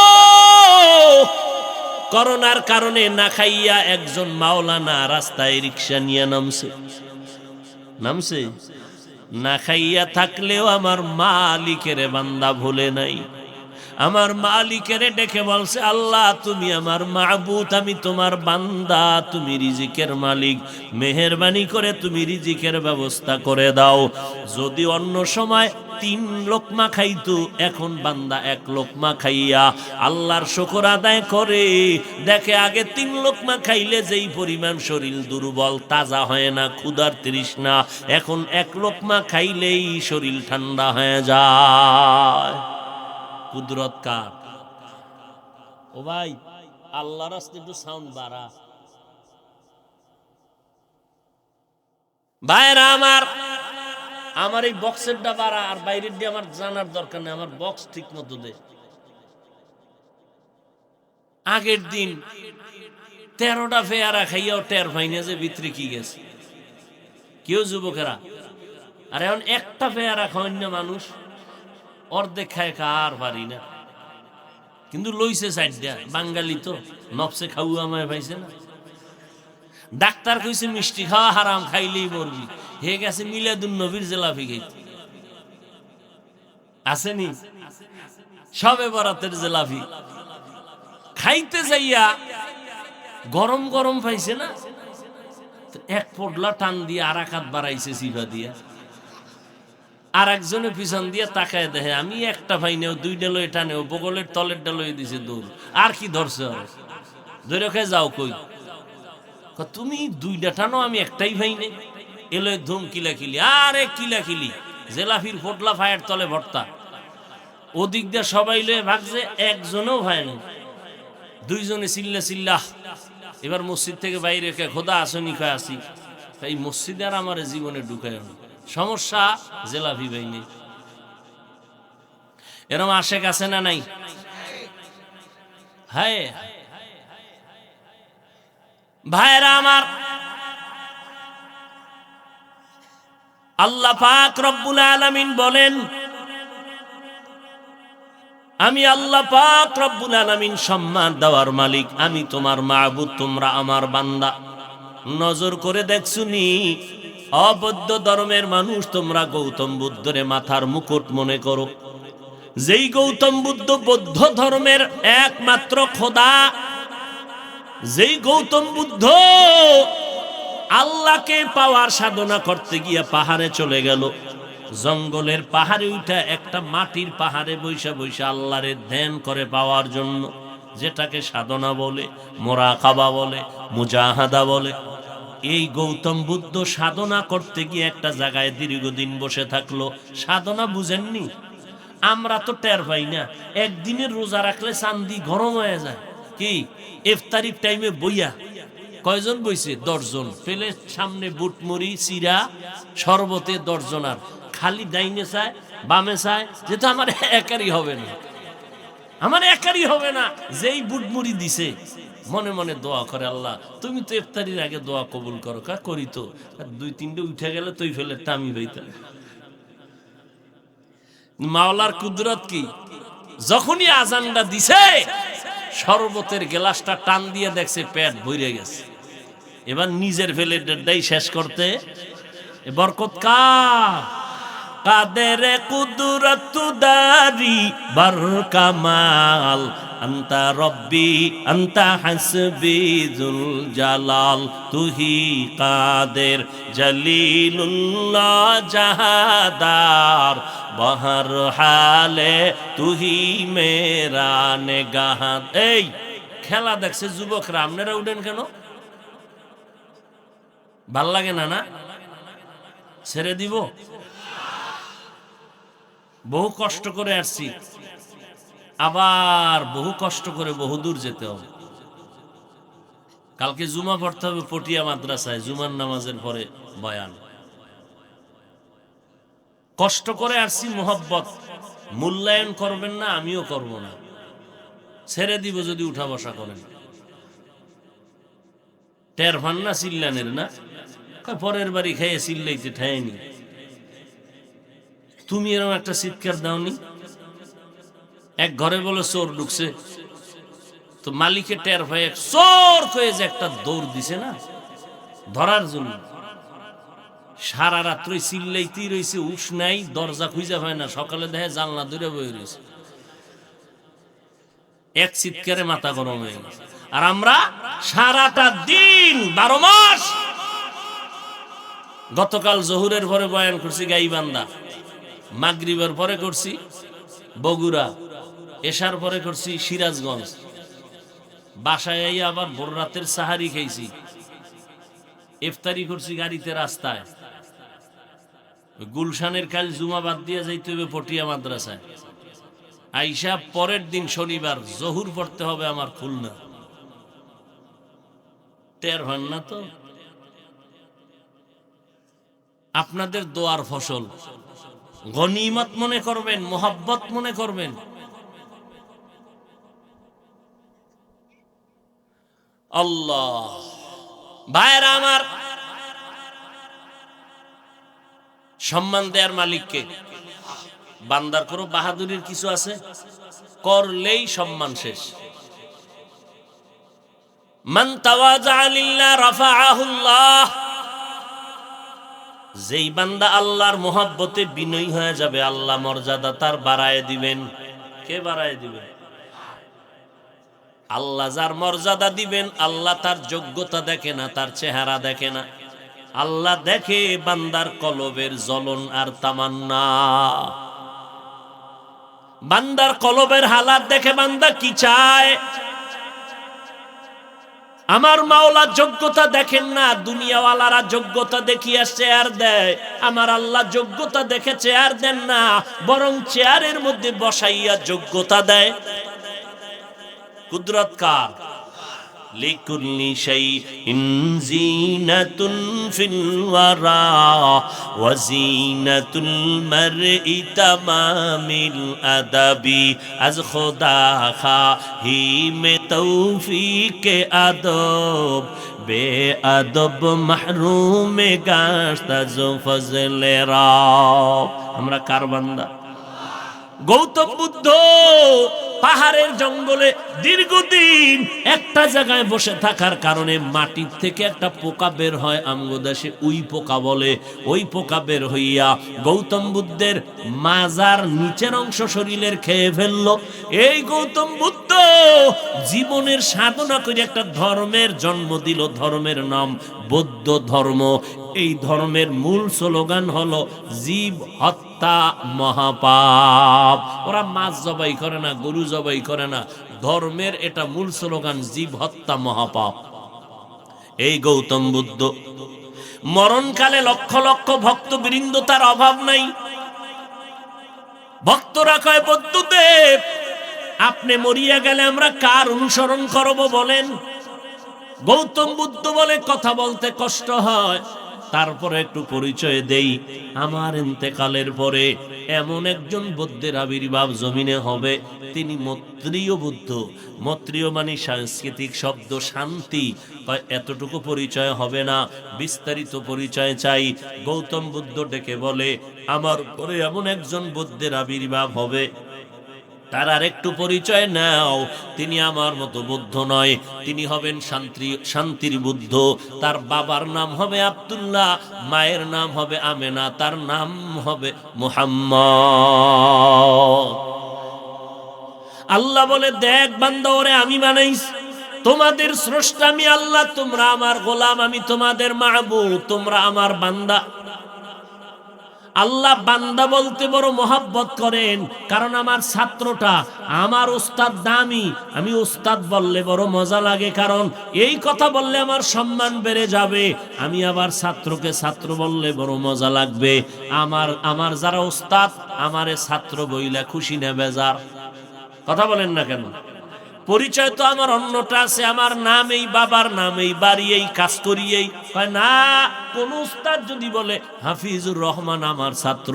S1: করোনার কারণে না খাইয়া একজন মাওলানা রাস্তায় রিক্সা নিয়ে নামছে? না খাইয়া থাকলেও আমার মালিকের বান্দা ভুলে নাই। আমার মালিকের ডেকে বলছে, আল্লাহ তুমি আমার মাবুদ, আমি তোমার বান্দা, তুমি রিজিকের মালিক, মেহেরবানি করে তুমি রিজিকের ব্যবস্থা করে দাও। যদি অন্য সময় 3 লোকমা খাইতো, এখন বান্দা 1 লোকমা খাইয়া আল্লাহর শুকর আদায় করে। দেখে আগে 3 লোকমা খাইলে যেই পরিমাণ শরীর দুর্বল, তাজা হয় না, ক্ষুধার তৃষ্ণা, এখন 1 লোকমা খাইলেই শরীর ঠান্ডা হয়ে যায়। কুদরত কার? ও ভাই, আল্লাহর রাস্তায় একটু সাউন্ড বাড়া। ভাইরা আমার এই বক্সেরটা বাড়া, আর বাইরের দিয়ে আমার জানার দরকার নেই, আমার বক্স ঠিক মতো দে। আগের দিন 13টা ফেয়ারা খাইয়াও টের পাইনি যে ভিতরে কি গেছে। কেউ যুবকেরা, আর এখন একটা ফেয়ারা খাওয়ান্য মানুষ অর্ধেক খায়, কার পারি না। কিন্তু লইছে 4টা, বাঙালি তো নফসে খাওয়া আমায় পাইছে না। ডাক্তার কইছে মিষ্টি খাওয়া হারাম, খাইলেই মরবি। হে গেছে মিলাদুন নবীর জেলাপি খাইতে। আসেনি? সবে বরাতের জেলাপি খাইতে যাইয়া গরম গরম পাইছে না, 1 পটলা টান দিয়ে আর এক হাত বাড়াইছে সিফা দিয়া। আর একজনে পিছন দিয়ে তাকায় দেখে আমি একটা পাইনেও, 2টা লয়ে টানেও, বগলের তলেরটা লয়ে দিছে দৌড়। আর কি ধরছে? ধরে খেয়ে যাও কই? তুমি 2টা টানো, আমি একটাই পাইনে। এলো ধুম কিলাকিলি, আরে কিলাকিলি, জেলাফির ফোটলা ফায়ের তলে ভর্তা। ওদিক দিয়ে সবাই লয়ে ভাগছে, একজনেও ভাইনি। 2 জনে চিল্লা। এবার মসজিদ থেকে বাইরে কে খোদা আসনি কয়ে আসি, এই মসজিদে আর আমার জীবনে ঢুকায় না। সমস্যা জেলাভি বাইনি। এরম আশেক আছে না নাই? হায় ভাইরা আমার, আল্লাহ পাক রব্বুল আলামিন বলেন, আমি আল্লাহ পাক রব্বুল আলামিন সম্মান দেওয়ার মালিক, আমি তোমার মাবুদ, তোমরা আমার বান্দা। নজর করে দেখছুনি, অবৌদ্ধ ধর্মের মানুষ তোমরা গৌতম বুদ্ধরে মাথার মুকুট মনে করো। যেই গৌতম বুদ্ধ বৌদ্ধ ধর্মের একমাত্র খোদা, যেই গৌতম বুদ্ধ আল্লাহকে পাওয়ার সাধনা করতে গিয়ে পাহাড়ে চলে গেল, জঙ্গলের পাহাড়ে উঠা একটা মাটির পাহাড়ে বৈশা বৈশা আল্লাহরে ধ্যান করে পাওয়ার জন্য, যেটাকে সাধনা বলে, মোরাকাবা বলে, মুজাহাদা বলে। এই গৌতম বুদ্ধ সাধনা করতে গিয়ে একটা জায়গায় দীর্ঘদিন বসে থাকলো। সাধনা বুঝেননি? আমরা তো টের পাই না। একদিনের রোজা রাখলে চান্দি গরম হয়ে যায়। কি ইফতারির টাইমে বইয়া কয়জন বইছে? 10 জন। ফেলে সামনে বুটমুড়ি চিরা শরবতে 10 জন, আর খালি ডাইনে চায় বামে চায়, যেটা আমার একারই হবে না, আমার একারই হবে না। যেই বুটমুড়ি দিছে মনে মনে দোয়া করে, আল্লাহ তুমি তো ইফতারির আগে দোয়া কবুল করো। করি তো, 2-3টে উঠে গেলে তুই ফেলে টামি বইতে। মাওলার কুদরত কি, যখনই আজানটা দিছে শরবতের গ্লাসটা টান দিয়ে দেখছে পেট ভরে গেছে। এবার নিজের ফেলে ডেডাই শেষ করতে বরকত কাদের কুদরত দারি বার কামাল আন্তা রব্বি আন্তা হাসবি জুল জালাল তুহি কাদের জলিলুল্লাহ জাহাদার বহর হালে তুহি মেরা নেগাহ। এই খেলা দেখছে যুবকরা, আপনারা উঠেন কেন? ভাল লাগে না? না ছেড়ে দিব? বহু কষ্ট করে আসছি, আবার বহু কষ্ট করে বহু দূর যেতে হবে। কালকে জুমা পড়তে হবে পটিয়া মাদ্রাসায়, জুমার নামাজের পরে বয়ান। কষ্ট করে আসছি, মোহব্বত মূল্যায়ন করবেন না, আমিও করব না, ছেড়ে দিব যদি উঠা বসা করেন। টের ভান না চিল্লানের? না পরের বাড়ি খেয়ে চিল্লাইতে ঠায়নি। তুমি এরকম একটা চিৎকার দাওনি? এক ঘরে বলে চোর ঢুকছে, তো মালিকের টের ভয়ে চোর কয়ে যে একটা দৌড় দিছে না ধরার জন্য, সারা রাত্রই চিল্লাইতেই রয়েছে, উস নাই, দরজা খুঁজে হয় না। সকালে দেখে জানলা ধরে বয়ে রয়েছে, এক চিৎকারে মাথা গরম হয়ে গেছে। আর আমরা সারাটা দিন 12 মাস। গতকাল জহুরের পরে বয়ান করছি গাইবান্ধা, মাগরিবের পরে করছি বগুড়া, এশার পরে করছি সিরাজগঞ্জ, বাসায় আইয়া আবার ভোর রাতের সাহারি খেয়েছি, ইফতারি করছি গাড়িতে রাস্তায়। গুলশানের কাল জুমা বাদ দিয়ে যাইতে হবে পটিয়া মাদ্রাসায়, আইসা পরের দিন শনিবার জহুর পড়তে হবে আমার খুলনা। টের হন না তো? আপনাদের দোয়ার ফসল গনিমত মনে করবেন, মোহাব্বত মনে করবেন। আল্লাহ ভাইরা আমার, সম্মান দেয়ার মালিককে। বান্দার কোনো বাহাদুরির কিছু আছে? করলেই সম্মান শেষ। মান তাওয়াজা লিল্লাহ রাফাআহুল্লাহ। যেই বান্দা আল্লাহর মোহাব্বতে বিনয়ী হয়ে যাবে, আল্লাহ মর্যাদা তার বাড়ায় দিবেন। কে বাড়ায় দিবেন? আল্লাহ যার মর্যাদা দিবেন, আল্লাহ তার যোগ্যতা দেখে না, তার চেহারা দেখে না। আল্লাহ দেখে বান্দার কলবের জ্বলন আর তামান্না। বান্দার কলবের হালাত দেখে বান্দা কি চায়। আমার মাওলা যোগ্যতা দেখেন না, দুনিয়াওয়ালারা যোগ্যতা দেখিয়া চেয়ার দেয়। আমার আল্লাহ যোগ্যতা দেখে চেয়ার দেন না, বরং চেয়ারের মধ্যে বসাইয়া যোগ্যতা দেয়। কুদরত কার? লিকুল্লি শাইইন জিনাতুন ফিল ওয়ারা ওয়া জিনাতুল মারই তামামিল আদাবি। আজ খোদা খাহি মে তৌফিকে আদব, বে আদব মাহরুম গাশতা জো ফজলে রব। আমরা কার বান্দা? গৌতম বুদ্ধ পাহাড়ের জঙ্গলে দীর্ঘদিন একটা জায়গায় বসে থাকার কারণে মাটির থেকে একটা পোকা বের হয়, আমগো দেশে উই পোকা বলে। ওই পোকা বের হইয়া গৌতম বুদ্ধের মাজার নিচের অংশ শরীরের খেয়ে ফেললো। এই গৌতম বুদ্ধ জীবনের সাধনা করে একটা ধর্মের জন্ম দিল, ধর্মের নাম বৌদ্ধ ধর্ম। এই ধর্মের মূল স্লোগান হলো জীব হত্যা মহাপাপ। ওরা মাছ জবাই করে না, গরু জবাই করে না, ধর্মের এটা মূল স্লোগান জীব হত্যা মহাপাপ। এই গৌতম বুদ্ধ মরণকালে লক্ষ লক্ষ ভক্তবৃন্দ, তার অভাব নাই। ভক্তরা কয় বুদ্ধদেব আপনি মরিয়া গেলে আমরা কার অনুসরণ করব বলেন? গৌতম বুদ্ধ বলে কথা বলতে কষ্ট হয়, তারপরে একটু পরিচয় দেই। আমার ইন্তেকালের পরে এমন একজন বুদ্ধের আবির্ভাব জমিনে হবে, তিনি মৈত্রেয় বুদ্ধ। মৈত্রেয় মানে সাংস্কৃতিক শব্দ শান্তি। এতটুকু পরিচয় হবে না, বিস্তারিত পরিচয় চাই। গৌতম বুদ্ধ ডেকে বলে আমার পরে এমন একজন বুদ্ধের আবির্ভাব হবে, তার আর একটু পরিচয় নাও। তিনি আমার মতো বুদ্ধ নয়, তিনি হবেন শান্তির বুদ্ধ। তার বাবার নাম হবে আব্দুল্লাহ, মায়ের নাম হবে আমেনা, তার নাম হবে মুহাম্মদ। আল্লাহ বলে দেখ বান্দা, ওরে আমি বানাইস, তোমাদের স্রষ্টা আমি আল্লাহ, তোমরা আমার গোলাম, আমি তোমাদের মাহবুব, তোমরা আমার বান্দা। আল্লাহ বান্দা বলতে বড় মহব্বত করেন, কারণ আমার ছাত্রটা আমার উস্তাদ দামি, আমি উস্তাদ বললে বড় মজা লাগে, কারণ এই কথা বললে আমার সম্মান বেড়ে যাবে। আমি আবার ছাত্রকে ছাত্র বললে বড় মজা লাগবে। আমার যারা উস্তাদ আমারে ছাত্র বইলা খুশি না বেজার? কথা বলেন না কেন? পরিচয় তো আমার অন্যটা আছে, আমার নাম এই, বাবার নাম এই, বাড়ি এই, কাজ করি এই। না, কোন উস্তাদ যদি বলে হাফিজুর রহমান আমার ছাত্র,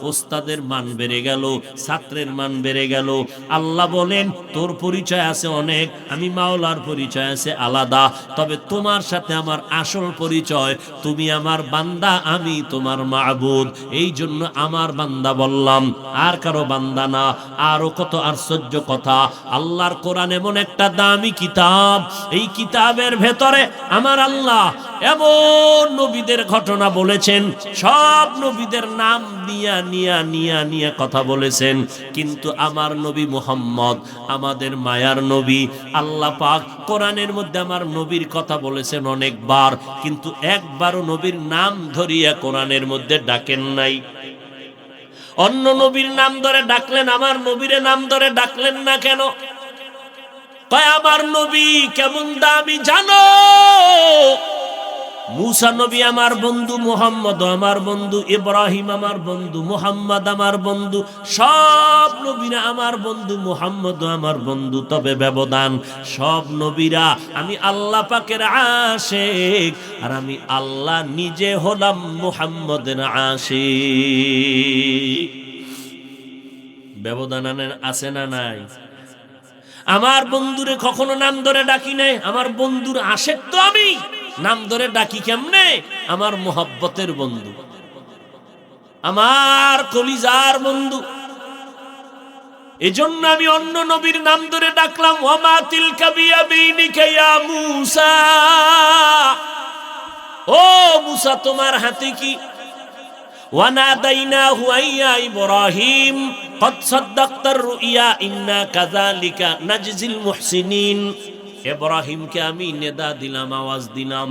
S1: উস্তাদের মান বেড়ে গেল, ছাত্রের মান বেড়ে গেল। আল্লাহ বলেন তোর পরিচয় আছে অনেক, আমি মাওলার পরিচয় আছে আলাদা, তবে তোমার সাথে আমার আসল পরিচয়, তুমি আমার বান্দা, আমি তোমার মাবুদ। এই জন্য আমার বান্দা বললাম, আর কারো বান্দা না। আরো কত আশ্চর্য কথা! আল্লাহর কোরআন এমন একটা দামি কিতাব, এই কিতাবের ভেতরে আমার আল্লাহ এমন নবীদের ঘটনা বলেছেন, সব নবীদের নাম নিয়া কথা বলেছেন, কিন্তু আমার নবী মুহাম্মদ আমাদের মায়ার নবী, আল্লাহ পাক কোরআনের মধ্যে আমার নবীর কথা বলেছেন অনেকবার, কিন্তু একবারও নবীর নাম ধরিয়া কোরআনের মধ্যে ডাকেন নাই। অন্য নবীর নাম ধরে ডাকলেন, আমার নবীরে নাম ধরে ডাকলেন না কেন? কয় আমার নবী কেমন দামি জানো? মুসা নবী আমার বন্ধু, মুহাম্মদ আমার বন্ধু, ইব্রাহিম আমার বন্ধু, মুহাম্মদ আমার বন্ধু, সব নবীরা আমার বন্ধু, মুহাম্মদ আমার বন্ধু। তবে ব্যবধান, সব নবীরা আমি আল্লাহ পাকের আশিক, আর আমি আল্লাহ নিজে হলাম মুহাম্মদের আশিক। ব্যবধান আছে না নাই? আমার বন্ধুরে কখনো নাম ধরে ডাকি নাই, আমার বন্ধুর আশিক তো আমি, নাম ধরে ডাকি কেমনে? আমার মোহাব্বতের বন্ধু, আমার কলিজার বন্ধু। এজন্য আমি অন্য নবীর নাম ধরে ডাকলাম, ওয়ামা তিলকা বিয়ামিনিকা ইয়া মূসা, ও মূসা তোমার হাতে কি? ওয়ানাদাইনাহু আইয়া ইব্রাহিম কদ সাদ্দাকতার রুইয়া ইন্না কাযালিকা নাজজিল মুহসিনিন। ইব্রাহিমকে আমি নেদা দিলাম, আওয়াজ দিলাম,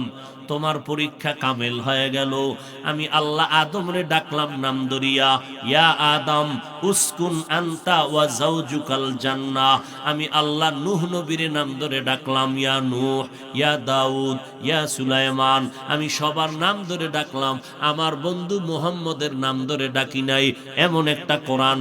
S1: তোমার পরীক্ষা কামেল হয়ে গেল। আমি আল্লাহ আদমরে ডাকলাম নাম ধরিয়া, ইয়া আদম উসকুন আনতা ওয়া যাওজুকাল জান্নাহ। আমি আল্লাহ নূহ নবীরে নাম ধরে ডাকলাম, ইয়া নূহ, ইয়া দাউদ, ইয়া সুলাইমান। আমি সবার নাম ধরে ডাকলাম, আমার বন্ধু মুহাম্মদের নাম ধরে ডাকি নাই। এমন একটা কোরআন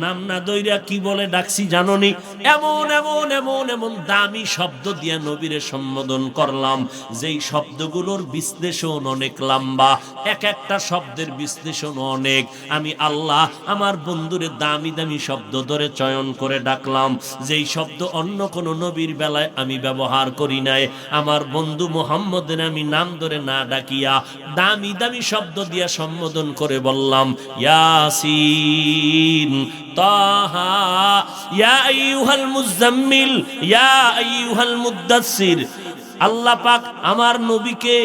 S1: নাম না দইরা কি বলে ডাকছি জানোনি? এমন এমন এমন এমন দামি শব্দ দিয়া নবীরে সম্বোধন করলাম, যেই শব্দগুলোর বিশ্লেষণ অনেক লম্বা, এক একটা শব্দের বিশ্লেষণ অনেক। আমি আল্লাহ আমার বন্ধুরে দামি দামি শব্দ ধরে চয়ন করে ডাকলাম, যেই শব্দ অন্য কোন নবীর বেলায় আমি ব্যবহার করি নাই। আমার বন্ধু মুহাম্মদের আমি নাম ধরে না ডাকিয়া দামি দামি শব্দ দিয়া সম্বোধন করে বললাম, ইয়াসিন তাহা ইয়া আইয়ুহাল মুযাম্মিল ইয়া আইয়ুহাল মুদ্দাসসির। আল্লাহ পাক আমার নবীকে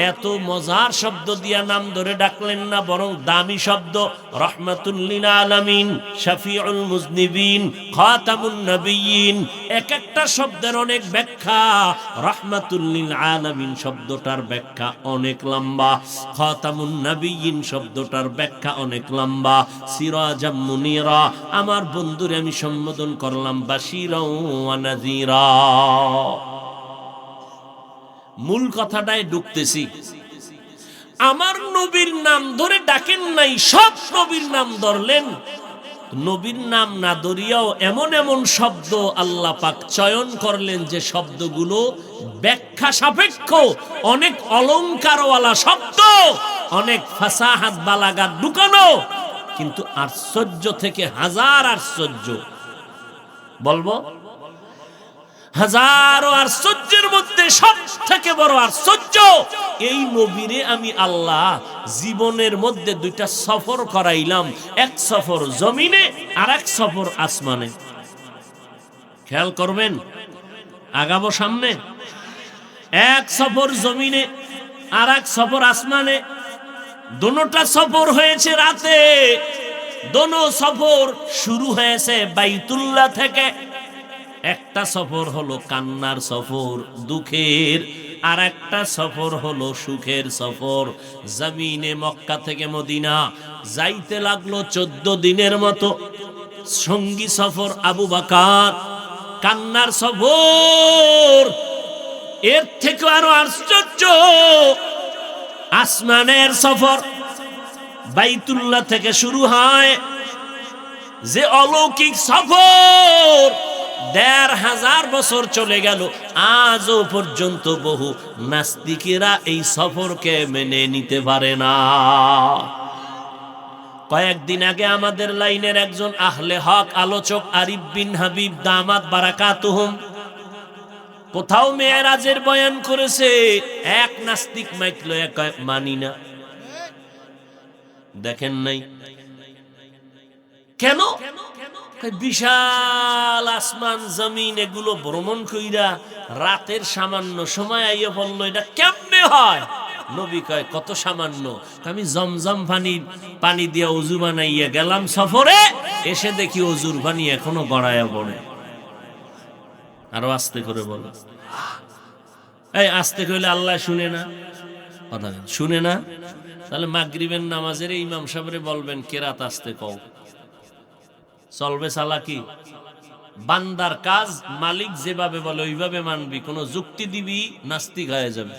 S1: এত মজার শব্দ দিয়া নাম ধরে ডাকলেন না, বরং দামি শব্দ রাহমাতুল লিল আলামিন, শাফিউল মুজনিবিন, খাতামুন নবিয়্যিন। এক একটা শব্দের অনেক ব্যাখ্যা। রাহমাতুল লিল আলামিন শব্দটার ব্যাখ্যা অনেক লম্বা, খাতামুন নবিয়্যিন শব্দটার ব্যাখ্যা অনেক লম্বা। সিরাজাম মুনিরা, আমার বন্ধুরে আমি সম্বোধন করলাম বাশীরা ওয়া নাযীরা। মূল কথাটায় ঢুকতেছি। আমার নবীর নাম ধরে ডাকেন নাই, সব নবীর নাম ধরলেন। নবীর নাম না ধরিয়াও এমন এমন শব্দ আল্লাহ পাক চয়ন করলেন যে শব্দগুলো ব্যাখ্যা সাপেক্ষ, অনেক অলংকারওয়ালা শব্দ, অনেক ফাসাহাত বালাগাত ঢুকানো, কিন্তু আশ্চর্য থেকে হাজার আশ্চর্য। বলবো হাজারো আশ্চর্যের মধ্যে সব থেকে বড় আশ্চর্য, এই নবীরে আমি আল্লাহ জীবনের মধ্যে দুইটা সফর করাইলাম, এক সফর জমিনে আর এক সফর আসমানে। খেয়াল করবেন, আগাবো সামনে। এক সফর জমিনে আর এক সফর আসমানে। দোনোটা সফর হয়েছে রাতে। দোনো সফর শুরু হয়েছে বাইতুল্লাহ থেকে। একটা সফর হলো কান্নার সফর, দুঃখের, আর একটা সফর হলো সুখের সফর। জমিনে মক্কা থেকে মদিনা যাইতে লাগলো 14 দিনের মতো। সঙ্গী সফর আবু বকর। কান্নার সফর, এর থেকে আরো আশ্চর্য আসমানের সফর। বাইতুল্লাহ থেকে শুরু হয় যে অলৌকিক সফর, ১৫০০ বছর চলে গেল, আজও পর্যন্ত বহু নাস্তিকেরা এই সফরকে মেনে নিতে পারে না। কয়েকদিন আগে আমাদের লাইনের একজন আহলে হক আলোচক আরিফ বিন হাবিব দামাত বারাকাতুহুম কোথাও মেরাজের বয়ান করেছে। এক নাস্তিক মাইকলো, এক মানি না। দেখেন নাই কেন? বিশাল আসমান জমিন এগুলো ভ্রমণ কইরা রাতের সামান্য সময় আইয়া বললো, এটা কেমনে হয়? নবী কয়, কত সামান্য। আমি জমজম পানি দিয়ে অজু বানাইয়া গেলাম সফরে, এসে দেখি অজুর পানি এখনো গড়াইয়া পড়ে। আরো আস্তে করে বলো। এই আস্তে কইলে আল্লাহ শুনে না? কথা শুনে না? তাহলে মাগরিবের নামাজের ইমাম সাহেবরে বলবেন কেরাত আস্তে কও। চলবে চালাকি? বান্দার কাজ মালিক যেভাবে বলে ওইভাবে মানবি। কোন যুক্তি দিবি, নাস্তিক হয়ে যাবে।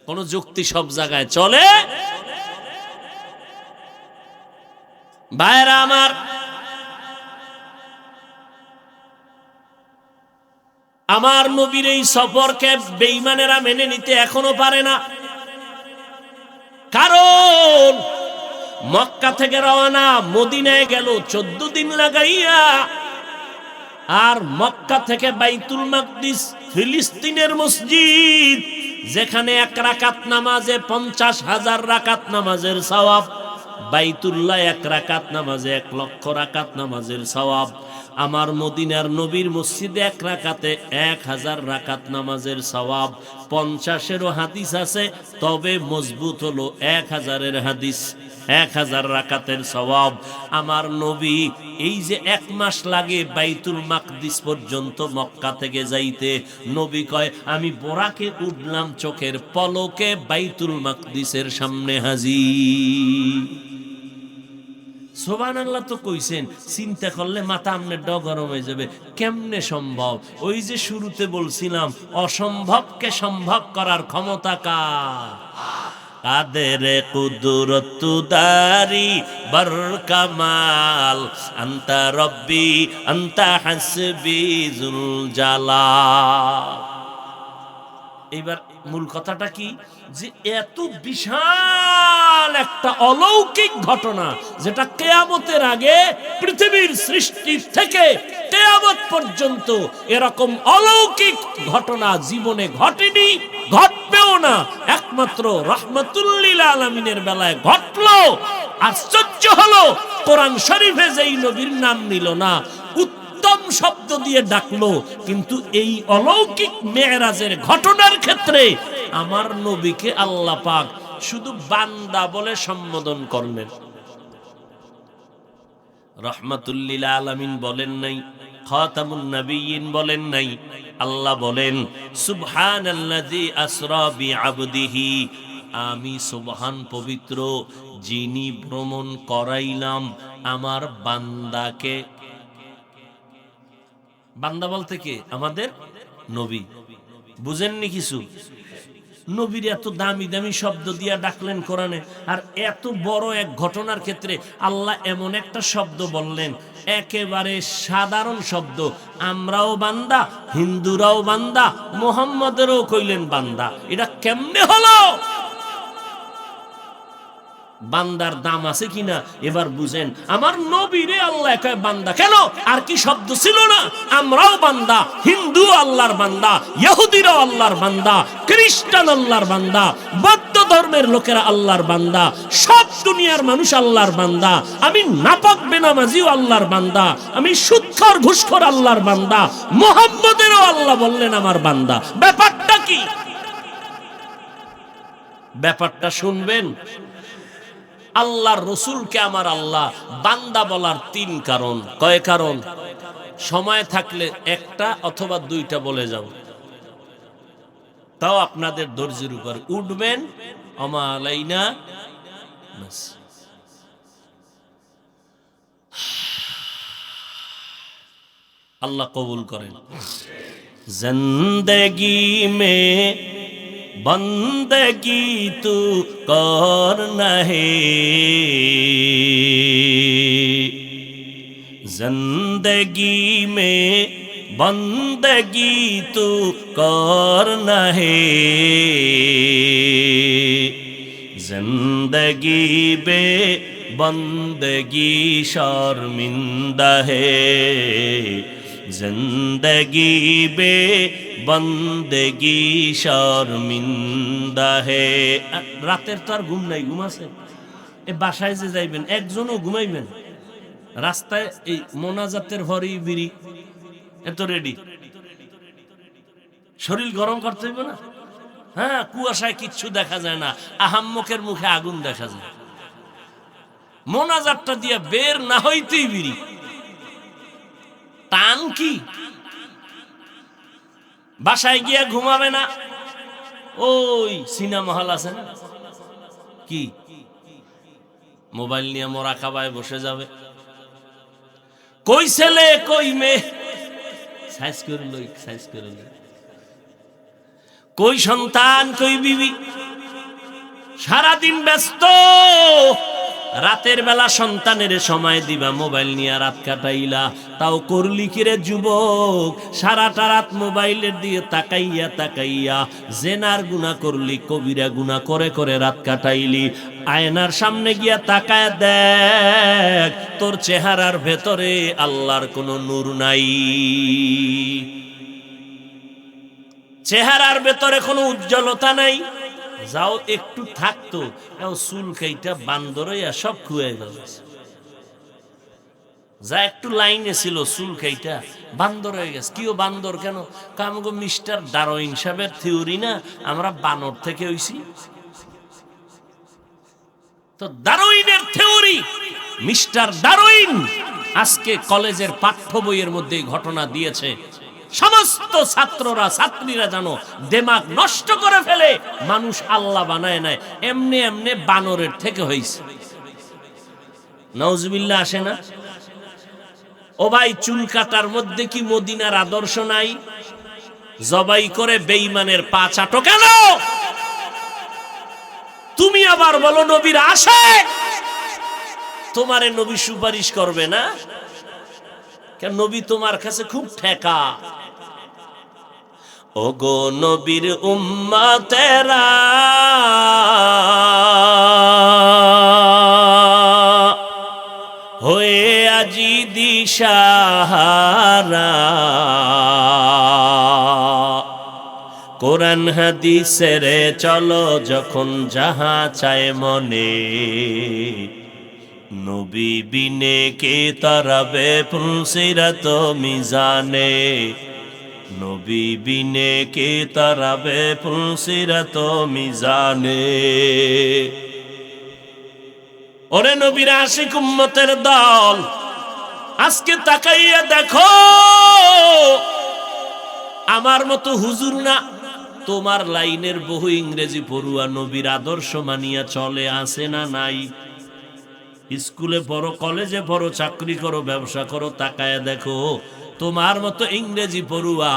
S1: কোন যুক্তি সব জায়গায় চলে? ভাইরা আমার, আমার নবীর এই সফরকে বেঈমানেরা মেনে নিতে এখনো পারে না। কারণ মক্কা থেকে রওনা, মদিনায় গেল 14 দিন লাগাইয়া, আর মক্কা থেকে বাইতুল মাকদিস, ফিলিস্তিনের মসজিদ, যেখানে 1 রাকাত নামাজে 50,000 রাকাত নামাজের সওয়াব, বাইতুল্লাহ 1 রাকাত নামাজে 1 লক্ষ রাকাত নামাজের সওয়াব। আমার মদিনার নবীর মসজিদে 1 রাকাতে 1000 রাকাত নামাজের সওয়াব। 50-এরও হাদিস আছে, তবে মজবুত হলো 1000-এর হাদিস, 1000 রাকাতের সওয়াব। আমার নবী এই যে 1 মাস লাগে বাইতুল মাকদিস পর্যন্ত মক্কা থেকে যাইতে, নবী কয় আমি বোরাকে উঠলাম, চোখের পলকে বাইতুল মাকদিসের সামনে হাজির। সুবহানাল্লাহ তো কইছেন, চিন্তা করলে মাথা আমনে গরম হয়ে যাবে। কেমনে সম্ভব? ওই যে শুরুতে বলছিলাম, অসম্ভবকে সম্ভব করার ক্ষমতা কার? কাদের কুদরত দারি বর কামাল, আনতা রব্বি আনতা হাসবি জুল জালাল। এইবার মূল কথাটা কি, যে এত বিশাল একটা অলৌকিক ঘটনা, যেটা কিয়ামতের আগে পৃথিবীর সৃষ্টি থেকে কিয়ামত পর্যন্ত এরকম অলৌকিক ঘটনা জীবনে ঘটেনি, ঘটবেও না। একমাত্র রাহমাতুল লিল আলামিনের বেলায় ঘটলো। আশ্চর্য হলো কোরআন শরীফে যেই নবীর নাম নিল না, উত্তম শব্দ দিয়ে ডাকলো, কিন্তু এই অলৌকিক মেরাজের ঘটনার ক্ষেত্রে আমার নবীকে আল্লাহ পাক শুধু বান্দা বলে সম্বোধন করলেন। রহমাতুল্লিল আলামিন বলেন নাই, খাতামুন নবিয়্যিন বলেন নাই। আল্লাহ বলেন সুবহানাল্লাযী আসরা বিআবদিহি, আমি সুবহান পবিত্র যিনি ভ্রমণ করাইলাম আমার বান্দাকে। বান্দা বলতে কে? আমাদের নবী। বুঝেননি কিছু? নবীর এত দামি দামি শব্দ দিয়া ডাকলেন কোরআনে, আর এত বড় এক ঘটনার ক্ষেত্রে আল্লাহ এমন একটা শব্দ বললেন, একেবারে সাধারণ শব্দ। আমরাও বান্দা, হিন্দুরাও বান্দা, মুহাম্মদেরও কইলেন বান্দা। এটা কেমনে হলো? বান্দার দাম আছে কিনা এবার বুঝেন। আমার নবীরে আল্লাহ কয় বান্দা। কেন? আর কি শব্দ ছিল না? আমরাও বান্দা, হিন্দু আল্লাহর বান্দা, ইহুদিরাও আল্লাহর বান্দা, খ্রিস্টান আল্লাহর বান্দা, বৌদ্ধ ধর্মের লোকেরা আল্লাহর বান্দা, সব দুনিয়ার মানুষ আল্লাহর বান্দা। আমি নাপাক বেনামাজিও আল্লাহর বান্দা, আমি সুদখোর ঘুষখোর আল্লাহর বান্দা। মুহাম্মদেরও আল্লাহ বললেন আমার বান্দা। ব্যাপারটা কি? ব্যাপারটা শুনবেন। আল্লাহর রসুলকে আমার আল্লাহ বান্দা বলার 3 কারণ। কয় কারণ? সময় থাকলে একটা অথবা 2টা বলে যাব, তাও আপনাদের ধৈর্যের উপর উঠবেন। ওমা আলাইনা বাস। আল্লাহ কবুল করেন। জিন্দেগি মে बंदगी तू करना है, जिंदगी में बंदगी तू करना है, जिंदगी बे बंदगी शर्मिंदा है, जिंदगी बे बंदगी शर्मिंदा है। রাতের তো আর ঘুম নাই, ঘুম আছে? এই বাসায় যে যাইবেন একজনও ঘুমাইবেন, রাস্তায় এই মোনাজাতের হরি বিড়ি এত রেডি, শরীর গরম করতে হইবে না? হ্যাঁ, কুয়াশায় কিচ্ছু দেখা যায় না, আহাম্মকের মুখে আগুন দেখা যায়। মোনাজাতটা দিয়ে বের না হইতেই বিড়ি টান কি? বাসায় গিয়া ঘুমাবে না, ওই সিনেমা হল আছে না, কি মোবাইল নিয়ে মোরাকাবায় বসে যাবে। কই ছেলে কই মেয়ে সাইজ করে লই, সাইজ করে লই। কই সন্তান কই বিবি, সারাদিন ব্যস্ত। রাতের বেলা সন্তানের সময় দিবা, মোবাইল নিয়ে রাত কাটাইলা। তাও করলি কিরে যুবক? সারাটা রাত মোবাইলের দিয়ে তাকাইয়া তাকাইয়া জেনার গুনাহ করলি, কবিরা গুনাহ করে করে রাত কাটাইলি। আয়নার সামনে গিয়া তাকায় দেখ, তোর চেহারার ভেতরে আল্লাহর কোনো নূর নাই, চেহারার ভেতরে কোনো উজ্জ্বলতা নাই। যাও একটু থাকতো, চুল কেইটা বান্দর হইয়া সব খুয়াই গেল। যা একটু লাইনে ছিল চুল কেইটা বান্দর হয়ে গেছে। কিও বান্দর কেন? কামগো মিস্টার ডারউইন সাহেবের থিওরি না, আমরা বানর থেকে হইছি। তো ডারউইনের থিওরি, মিস্টার ডারউইন আজকে কলেজের পাঠ্য বইয়ের মধ্যে ঘটনা দিয়েছে। সমস্ত ছাত্ররা ছাত্রীরা জানো দিমাগ নষ্ট করে ফেলে। মানুষ আল্লাহ বানায় নাই, এমনি এমনি বানরের থেকে হইছে। নাউজুবিল্লাহ আসে না? ও ভাই, চুল কাটার মধ্যে কি মদিনার আদর্শ নাই? জবাই করে বেঈমানের পা চাটো কেন? তুমি আবার বলো নবীর আশায় তোমারে নবী সুপারিশ করবে না কেন? নবী তোমার কাছে খুব ঠেকা। ওগো নবীর উম্মতেরা, হয়ে আজি দিশাহারা, কোরআন হাদিসের চলো যখন যাহা চায় মনে, নবী বিনে কে তারাবে পুলসিরাত মিজানে, নবী বিনে কে তারাবে পুলসিরাত মিজানে। ওরে নবীর আশিক উম্মতের দল, আজকে তাকাইয়া দেখো, আমার মতো হুজুর না, তোমার লাইনের বহু ইংরেজি পড়ুয়া নবীর আদর্শ মানিয়া চলে, আসে না নাই? স্কুলে পড়ো, কলেজে পড়ো, চাকরি করো, ব্যবসা করো, তাকায়া দেখো, তোমার মতো ইংরেজি পড়ুয়া,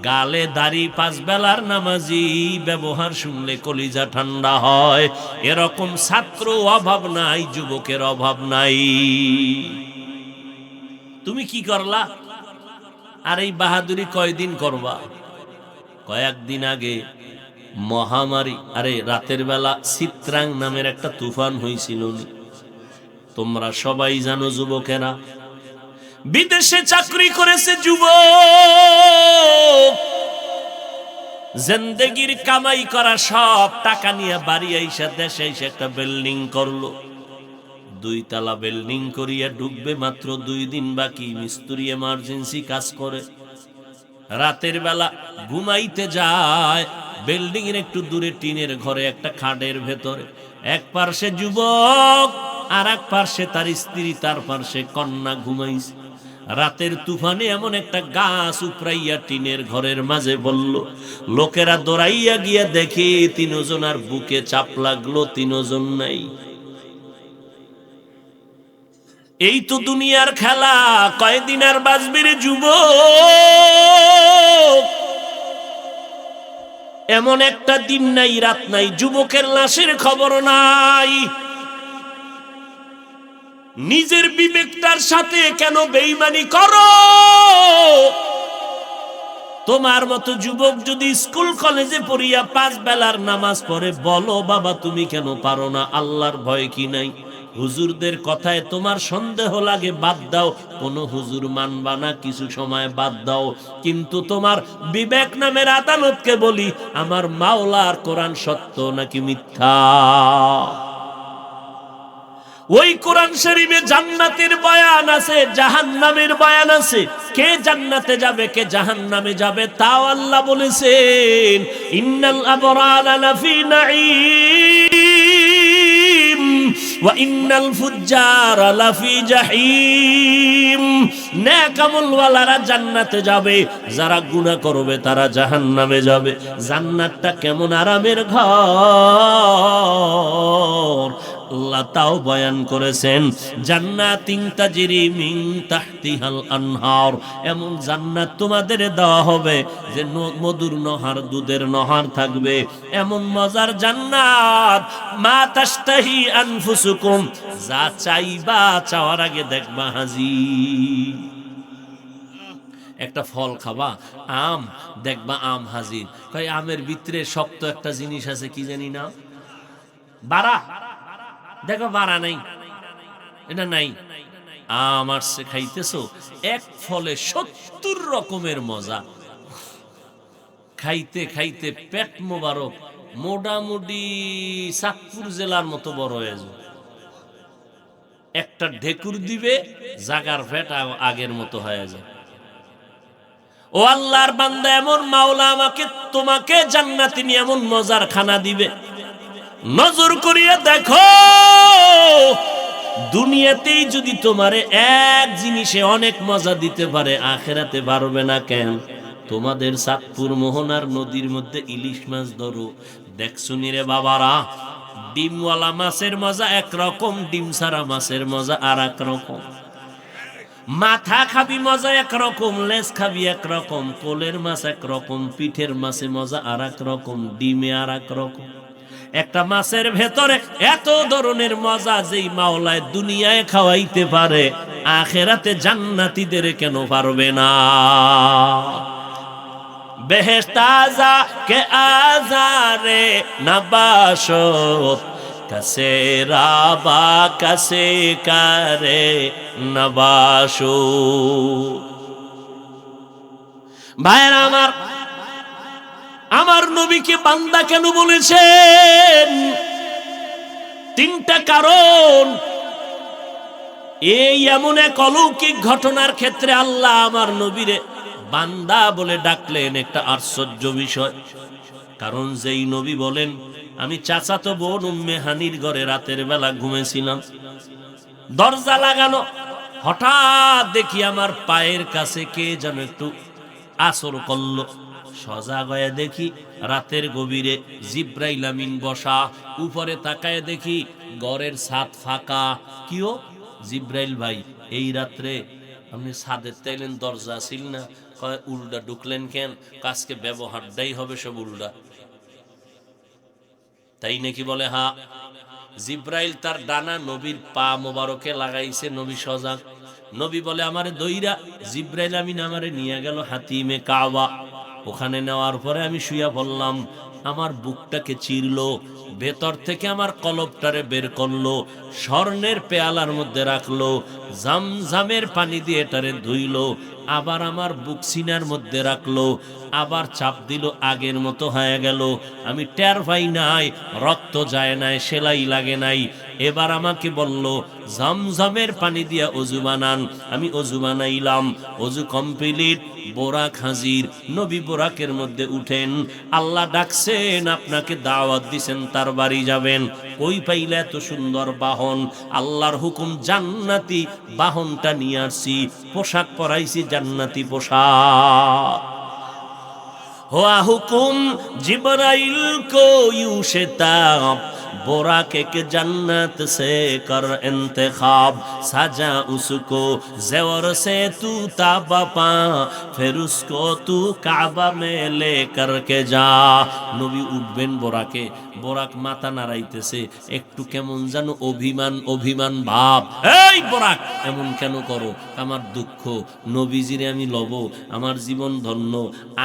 S1: গালে দাড়ি, পাঁচ বেলার নামাজি ব্যবহার শুনলে কলিজা ঠান্ডা হয়। এরকম ছাত্র অভাব নাই, যুবকের অভাব নাই। তুমি কি করলা? আর এই বাহাদুরি কয়দিন করবা? কয়েকদিন আগে মহামারী, আরে রাতের বেলা চিত্রাং নামের একটা তুফান হয়েছিল, তোমরা সবাই জানো। যুবকেরা বিদেশে চাকরি করেছে, যুবক জিন্দেগির কামাই করা সব টাকা নিয়ে বাড়ি আইসা দেশে এসে একটা বিল্ডিং করলো। 2 তলা বিল্ডিং করিয়া ঢুকবে মাত্র 2 দিন বাকি, মিস্ত্রি এমার্জেন্সি কাজ করে। রাতের বেলা ঘুমাইতে যায় বিল্ডিং এর একটু দূরে টিনের ঘরে, একটা খাটের ভেতরে। এক পার্শ্বে যুবক, আর এক পার্শ্বে তার স্ত্রী, তার পার্শ্বে কন্যা ঘুমাইছে। রাতের তুফানে এমন একটা গাছ উপরাইয়া টিনের ঘরের মাঝে বলল। লোকেরা দৌড়াইয়া গিয়া দেখে 3 জনার বুকে চাপ লাগলো, 3 জন নাই। এই তো দুনিয়ার খেলা, কয়দিন আর বাঁচবে রে যুবক? এমন একটা দিন নাই, রাত নাই, যুবকের লাশের খবর নাই। নিজের বিবেকটার সাথে কেন বেঈমানি করো? তোমার মতো যুবক যদি স্কুল কলেজে পড়িয়া 5 বেলার নামাজ পড়ে, বলো বাবা তুমি কেন পারো না? আল্লাহর ভয় কি নাই? হুজুরদের কথায় তোমার সন্দেহ লাগে, বাদ দাও, কোন হুজুর মানবা না, কিছু সময় বাদ দাও। কিন্তু তোমার বিবেক নামের আদালতকে বলি, আমার মাওলার কোরআন সত্য নাকি মিথ্যা? ওই কোরআন শরীফে জান্নাতের বয়ান আছে, জাহান্নামের বয়ান আছে। কে জান্নাতে যাবে, কে জাহান্নামে যাবে, তাও আল্লাহ বলেছেন। ইন্নাল আবরারা লাফি নাঈম ওয়া ইন্নাল ফুজ্জারা লাফি জাহিম। নেক আমলওয়ালারা জান্নাতে যাবে, যারা গুনাহ করবে তারা জাহান্নামে যাবে। জান্নাতটা কেমন আরামের ঘর, আল্লাহ তাও বয়ান করেছেন। জান্নাতিন তাজরি মিন তাহতিহাল আনহার, এমন জান্নাত তোমাদের দেওয়া হবে যে মধুর নহর, দুধের নহর থাকবে। এমন মজার জান্নাত, মা তাশতাহি আনফুসুকুম, যা চাইবা চাওয়ার আগে দেখবা হাজির। একটা ফল খাবা, আম, দেখবা আম হাজির। কই আমের ভিতরে শক্ত একটা জিনিস আছে, কি জানি না, বাড়া, দেখো বাড়া নাই, এটা নাই। আম আসছে, খাইতেছো, এক ফলে 70 রকমের মজা। খাইতে খাইতে পেট মোবারক, মোটামুটি চাঁদপুর জেলার মতো বড় হয়ে যাবে। একটা ঢেকুর দিবে, জাগার পেট আগের মতো হয়ে যায়। ও আল্লাহর বান্দা, এমন মাওলা আমাকে তোমাকে জান্নাতে নিয়ে এমন মজার খানা দিবে, নজর করিয়া দেখো। দুনিয়াতেই যদি তোমারে এক জিনিসে অনেক মজা দিতে পারে, আখেরাতে পারবে না কেন? তোমাদের চাঁদপুর মোহনার নদীর মধ্যে ইলিশ মাছ ধরো, দেখছো নি রে বাবারা? ডিমওয়ালা মাছের মজা একরকম, ডিম ছাড়া মাছের মজা আর এক রকম। মাথা খাবি মজা একরকম, লেজ খাবি একরকম, কোলের মাছ একরকম, পিঠের মাছে মজা আর এক রকম, ডিমে আর এক রকম। একটা মাছের ভেতরে এত ধরনের মজা, যেই মাওলায় দুনিয়ায় খাওয়াইতে পারে, আখেরাতে জান্নাতীদের কেন পারবে না? বেহেশত আযা কে আযারে নবাশত, কাসে রাবা কাসে কারে নবাশু। ভাইরা আমার, আমার নবীকে বান্দা কেন বলেছেন? 3টা কারণ। এই এমন এক অলৌকিক ঘটনার ক্ষেত্রে আল্লাহ আমার নবীরে বান্দা বলে ডাকলেন, একটা আশ্চর্য বিষয়। কারণ যেই নবী বলেন, আমি চাচাতো বোন উম্মে হানির ঘরে রাতের বেলা ঘুমেছিলাম, দরজা লাগানো, হঠাৎ দেখি আমার পায়ের কাছে কে যেন একটু আসর করলো। সজাগ হয়ে দেখি রাতের গভীরে জিব্রাইল আমিন বসা, উপরে তাকায় দেখি ঘরের ছাদ ফাঁকা। কিও জিব্রাইল ভাই, এই রাত্রে আপনি ছাদের তাইলেন, দরজা ছিল না? কয় উল্টা ঢুকলেন কেন? আজকে ব্যবহারটাই হবে সব উল্টা। তাই নাকি? বলে হা। জিব্রাইল তার ডানা নবীর পা মোবারকে লাগাইছে, নবী সজাগ। নবী বলে আমারে দইরা জিব্রাইল আমিন আমারে নিয়ে গেল হাতিমে কাবা। ওখানে নেওয়ার পরে আমি শুয়া পড়লাম, আমার বুকটাকে চিরলো, ভেতর থেকে আমার কলবটারে বের করলো, স্বর্ণের পেয়ালার মধ্যে রাখলো, জামজামের পানি দিয়ে এটারে ধুইলো, আবার আমার বুক সিনার মধ্যে রাখলো, আবার চাপ দিল, আগের মতো হয়ে গেল। আমি টের পাই নাই, রক্ত যায় নাই, সেলাই লাগে নাই। এবার আমাকে বলল জামজামের পানি দিয়া অজু বানান। আমি অজু বানাইলাম, অজু কমপ্লিট, বোরাক হাজির। নবী বোরাকের মধ্যে উঠেন, আল্লাহ ডাকছেন, আপনাকে দাওয়াত দিছেন, তার বাড়ি যাবেন। কই পাইলে এত সুন্দর বাহন? আল্লাহর হুকুম, জান্নাতি বাহনটা নিয়ে আসছি, পোশাক পরাইছি জান্নাতি পোশাক। हुआ हुकुम जिब्राइल को यूं शिताब, बोराके के जन्नत से कर इंतखाब, सजा उसको ज़ेवर से तू ताबा पा, फिर उसको तू काबा में ले करके जा। नबी उठবেন বোরাকে, বোরাক মাথা নাড়াইতেছে, একটু কেমন যেন অভিমান অভিমান ভাব। এই বোরাক, এমন কেন করো? আমার দুঃখ, নবীজিরে আমি লব, আমার জীবন ধন্য।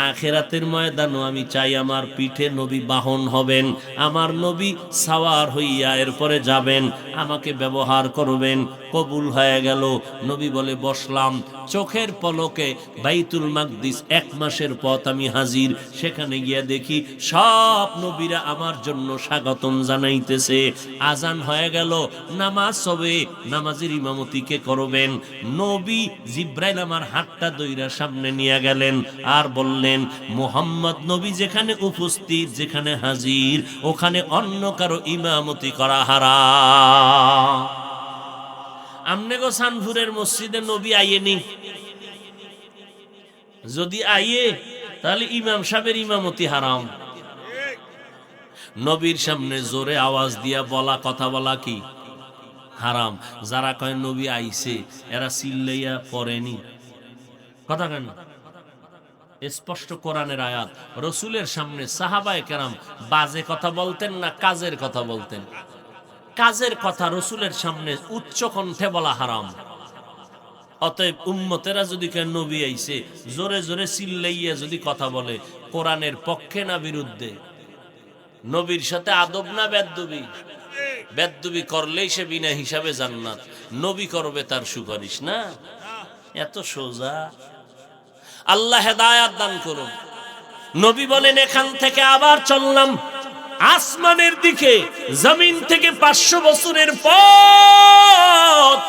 S1: আখিরাতের ময়দানও আমি চাই আমার পিঠে নবী বাহন হবেন, আমার নবী সাওয়ার হইয়া এরপরে যাবেন, আমাকে ব্যবহার করবেন। কবুল হয়ে গেল। নবী বলে বসলাম, চোখের পলকে বাইতুল মাকদিস 1 মাসের পথ আমি হাজির। সেখানে গিয়া দেখি সব নবীরা আমার জন্য স্বাগতম জানাইতেছে। আজান হয়ে গেল, নামাজ হবে, নামাজের ইমামতি কে করবেন? নবী জিব্রাইল আমার হাতটা দইরা সামনে নিয়ে গেলেন আর বললেন, মুহাম্মদ নবী যেখানে উপস্থিত, যেখানে হাজির, ওখানে অন্য কারো ইমামতি করা হারাম। আমনে গো সানপুরের মসজিদে নবী আইয়েনি, যদি আইয়ে তাহলে ইমাম সাহেবের ইমামতি হারাম। নবীর সামনে জোরে আওয়াজ দিয়া বলা, কথা বলা কি হারাম। যারা কয় নবী আইছে, এরা চিল্লাইয়া পড়েনি কথা কেন? স্পষ্ট কোরআনের আয়াত। রসুলের সামনে সাহাবায়ে কেরাম বাজে কথা বলতেন না, কাজের কথা বলতেন? কাজের কথা রসুলের সামনে উচ্চ কণ্ঠে বলা হারাম। অতএব উম্মতেরা যদি কেন নবী আইছে জোরে জোরে চিল্লাইয়া যদি কথা বলে, কোরআনের পক্ষে না বিরুদ্ধে? নবীর সাথে আদব না বেদবি? বেদবি করলেই সে বিনা হিসাবে জান্নাত, নবী করবে তার সুপারিশ না। এত সোজা। আল্লাহ হেদায়াত দান করুন। নবী বলেন, এখান থেকে আবার চললাম আসমানের দিকে। জমিন থেকে 500 বছরের পথ,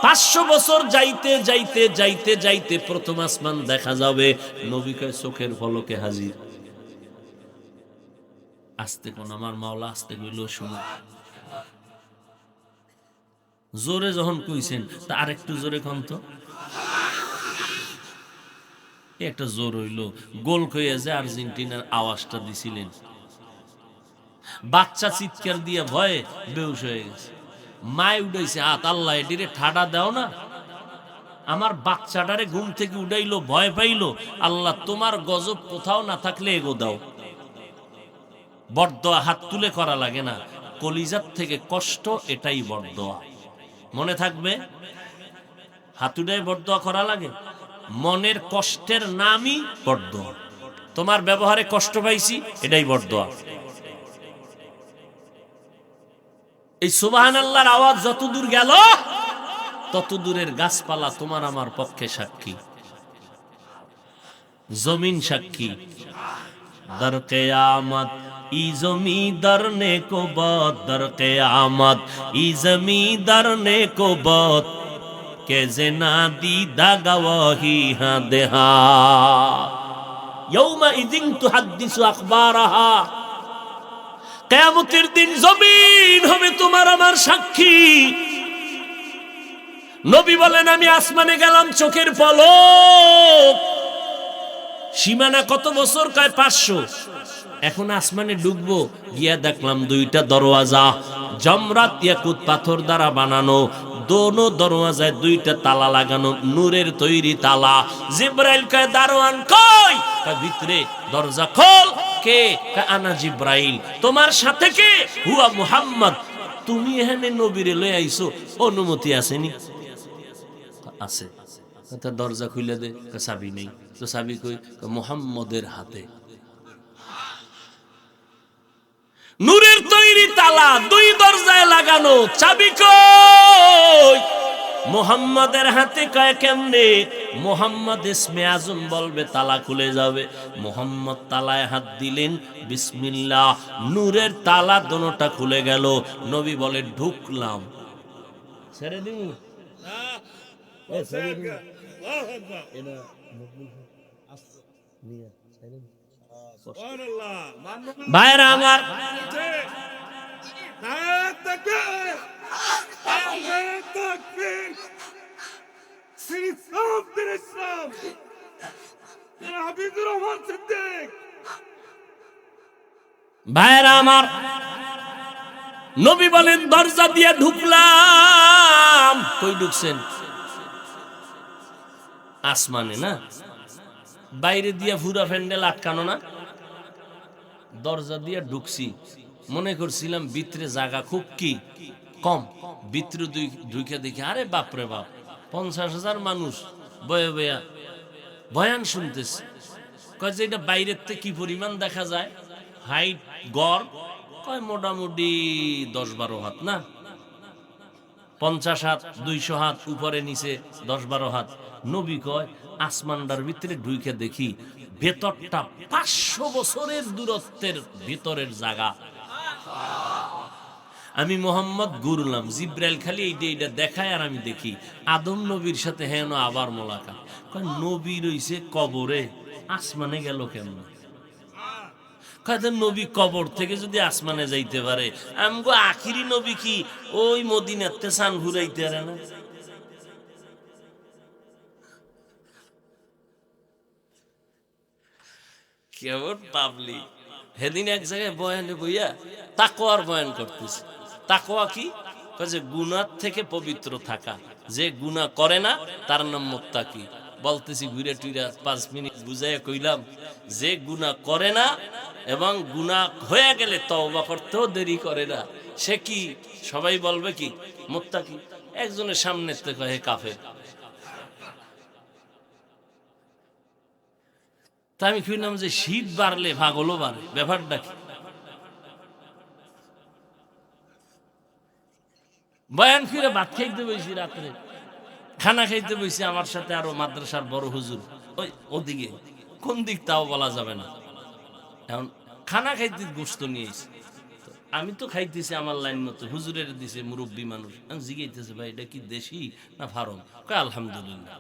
S1: 500 বছর যাইতে যাইতে যাইতে যাইতে প্রথম আসমান দেখা যাবে। নবী কয় চোখের পলকে হাজির। আস্তে কোন আমার মাওলা আস্তে কইল, শুনো। জোরে যখন কইছেন তা আরেকটু জোরে কোন তো। একটা জোর হইল, গোল কইয়া যে আর্জেন্টিনার আওয়াজটা দিছিলেন, বাচ্চা চিৎকার দিয়ে ভয়ে বেহুশ হয়ে গেছে। মায় উঠাইছে হাত, আল্লাহ এটিরে ঠাডা দাও না। আমার বাচ্চাটারে ঘুম থেকে উঠাইলো, ভয় পাইলো, আল্লাহ তোমার গজব কোথাও না থাকলে এগো দাও। বরদোয়া হাত তুলে করা লাগে না, কলিজার থেকে কষ্ট, এটাই বরদোয়া। মনে থাকবে, হাত উঠায় বরদোয়া করা লাগে, মনের কষ্টের নামই বরদোয়া। তোমার ব্যবহারে কষ্ট পাইছি, এটাই বরদোয়া। এই সুবহানাল্লাহর আওয়াজ যত দূর গেল, তত দূরের গাছপালা তোমার আমার পক্ষে সাক্ষী, জমিন সাক্ষী। দর কিয়ামত ই জমিদার নে কো বদ, দর কিয়ামত ই জমিদার নে কো বদ, কে যে না দিদা গওয়াহি হা দেহা ইয়াউমা ইযিন তুহাদ্দিসু আখবারাহা কিয়ামতের দিন জমিন হবে তোমার আমার সাক্ষী। নবী বলেন আমি আসমানে গেলাম চোখের পলক, সীমানা কত বছর? কয় 500। এখন আসমানে ঢুকবো, গিয়া দেখলাম দুইটা দরওয়াজা জমরাত ইয়াকুত পাথর দ্বারা বানানো, দোনো দরওয়াজায় দুইটা তালা লাগানো, নূরের তৈরি তালা। জিব্রাইল কয় দারোয়ান কই? কয় ভিতরে, দরজা খোল। কে? কয় আনা জিব্রাইল। তোমার সাথে কে? হুয়া মুহাম্মদ। তুমি এখানে নবীরে লই আইছো, অনুমতি আসেনি? আছে। তা দরজা খুলে দে। চাবি নেই। তো চাবি কই? মুহাম্মদের হাতে। নূরের তৈরি তালা, দুই দরজায় লাগানো, চাবি কই? মুহাম্মদের হাতে। কয় কেমনে? মুহাম্মদ ইসমে আজম বলবে, তালা খুলে যাবে। মুহাম্মদ তালায় হাত দিলেন, বিসমিল্লাহ, নূরের তালা দোনোটা খুলে গেল। নবী বলে ঢুকলাম। ছেড়ে দিন। ভাইরা আমার, ভাইরা আমার, নবী বলেন দরজা দিয়ে ঢুকলাম। কই ঢুকছেন? আসমানে না, বাইরে দিয়ে পুরা প্যান্ডেল আটকানো না, দরজা দিয়ে ঢুকছি। মনে করছিলাম ভিতরে জায়গা খুব কি কম, ভিতরে ঢুকে দেখি আরে বাপরে বাপ, 50,000 মানুষ বয়ে বয়া বয়ান শুনতেছে। কয় যে এটা বাইরের থেকে কি পরিমাণ দেখা যায়, হাইট গড় কয় মোটামুটি 10-12 হাত না, 50 হাত 200 হাত উপরে নিচে 10-12 হাত। নবী কয় আসমানটার ভিতরে ঢুকে দেখি ভেতরটা 500 বছরের দূরত্বের ভিতরের জায়গা। আমি মোহাম্মদ ঘুরলাম, জিব্রাইল খালি এইটা দেখায় আর আমি দেখি আদম নবীর সাথে হেন আবার মোলাকাত। কয় নবী রইছে কবরে, আসমানে গেল কেমন? নবী কবর থেকে যদি আসমানে যাইতে পারে, আমগো আখিরি নবী কি ওই মদিনাতে সান ঘুরাইতে পারে না? কেমন পাবলি। সেদিন এক জায়গায় বয়ানে বইয়া তাকওয়ার বয়ান করতেছে। তাকওয়া কি? যে গুনাহ থেকে পবিত্র থাকা, যে গুনাহ করে না তার নাম মুত্তাকি। বলতেছি ঘুরে টুইরা 5 মিনিট বুঝাইয়া কইলাম, যে গুনাহ করে না এবং গুনাহ হয়ে গেলে তওবা করতেও দেরি করে না, সে কি? সবাই বলবে কি? মুত্তাকি। একজনের সামনে থেকে কয় হে কাফের। তা আমি কইলাম যে শীত বাড়লে পাগলও বাড়ে, ব্যাপারটা কি? বয়ান ফিরে ভাত খাইতে বসি, রাত্রে খানা খাইতে বসি, আমার সাথে আরো মাদ্রাসার বড় হুজুর ওই ওদিকে, কোন দিক তাও বলা যাবে না। এখন খানা খাইতে গোস্ত নিয়েছি, আমি তো খাইতেছি আমার লাইন মতো, হুজুরের দিছে মুরব্বী মানুষ। আমি জিজ্ঞাইতেছে ভাই এটা কি দেশি না ফার্ম? কয় আলহামদুলিল্লাহ।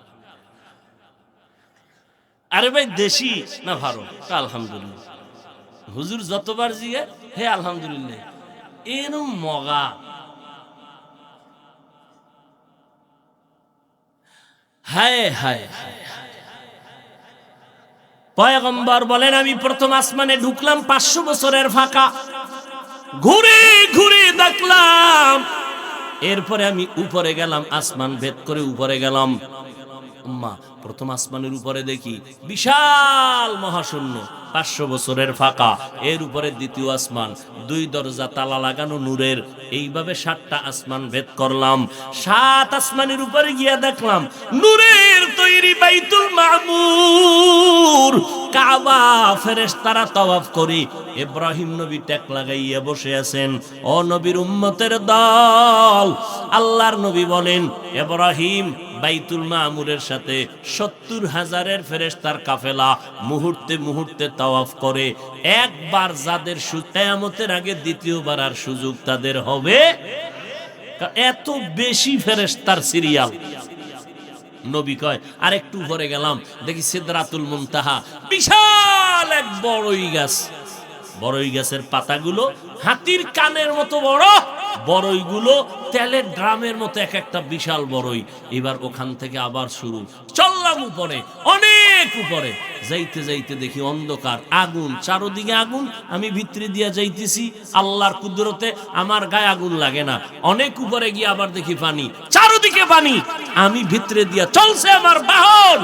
S1: আরে ভাই দেশি না ফার্ম? কয় আলহামদুলিল্লাহ। হুজুর যতবার জিজ্ঞাসা হে আলহামদুলিল্লাহ, এরম মগা। হায় হায় হায়। পয়গম্বর বলেন আমি প্রথম আসমানে ঢুকলাম, 500 বছরের ফাঁকা, ঘুরে ঘুরে দেখলাম। এরপরে আমি উপরে গেলাম, আসমান ভেদ করে উপরে গেলাম। প্রথম আসমানের উপরে দেখি বিশাল মহাশূন্য, 500 বছরের ফাঁকা। এর উপরে দ্বিতীয় আসমান, 2 দরজা তালা লাগানো নূরের। এইভাবে 7টা আসমান ভেদ করলাম। 7 আসমানের উপরে গিয়া দেখলাম নূরের তৈরি বাইতুল মামুর, কাবা। ফেরেশতারা তাওয়াফ করি, ইব্রাহিম নবী টেক লাগাইয়া বসে আছেন। ও নবীর উম্মতের দল, আল্লাহর নবী বলেন ইব্রাহিম বাইতুল মামুরের সাথে 70,000 ফেরেশতার কাফেলা মুহূর্তে মুহূর্তে তাওয়াফ করে। একবার যাদের কিয়ামতের আগে দ্বিতীয়বার আর সুযোগ তাদের হবে। এত বেশি ফেরেশতার সিরিয়াল। নবী কয় আর একটু উপরে গেলাম, দেখি সিদরাতুল মুনতাহা, বিশাল এক বড়ই গাছ। বড়ই গাছের পাতাগুলো হাতির কানের মতো বড়, বড়ইগুলো তেলের ড্রামের মতো এক একটা বিশাল বড়ই। এবার ওখান থেকে আবার শুরু, চললাম উপরে, অনেক উপরে। যাইতে যাইতে দেখি অন্ধকার, আগুন, চারদিকে আগুন, আমি ভিতরে দিয়া যাইতেছি। আল্লাহর কুদরতে আমার গায়ে আগুন লাগে না। অনেক উপরে গিয়ে আবার দেখি পানি, চারদিকে পানি, আমি ভিতরে দিয়া চলছে আমার বাহন।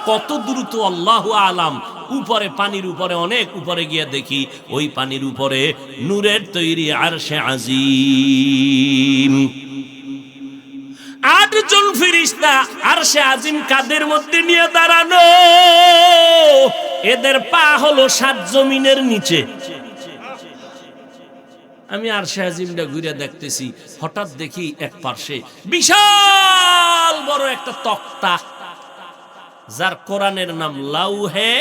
S1: কত দ্রুত আল্লাহু আলাম। উপরে, পানির উপরে, অনেক উপরে গিয়ে দেখি ওই পানির উপরে নূরের তৈরি আরশে আজিম। 8 জন ফেরেশতা আরশে আজিম কাদের মধ্যে নিয়ে দাঁড়ানো। এদের পা হলো 7 জমিনের নিচে। আমি আরশে আজিমটা ঘুরে দেখতেছি, হঠাৎ দেখি এক পাশে বিশাল বড় একটা তক্তা, যার কোরআনের নাম লাউহে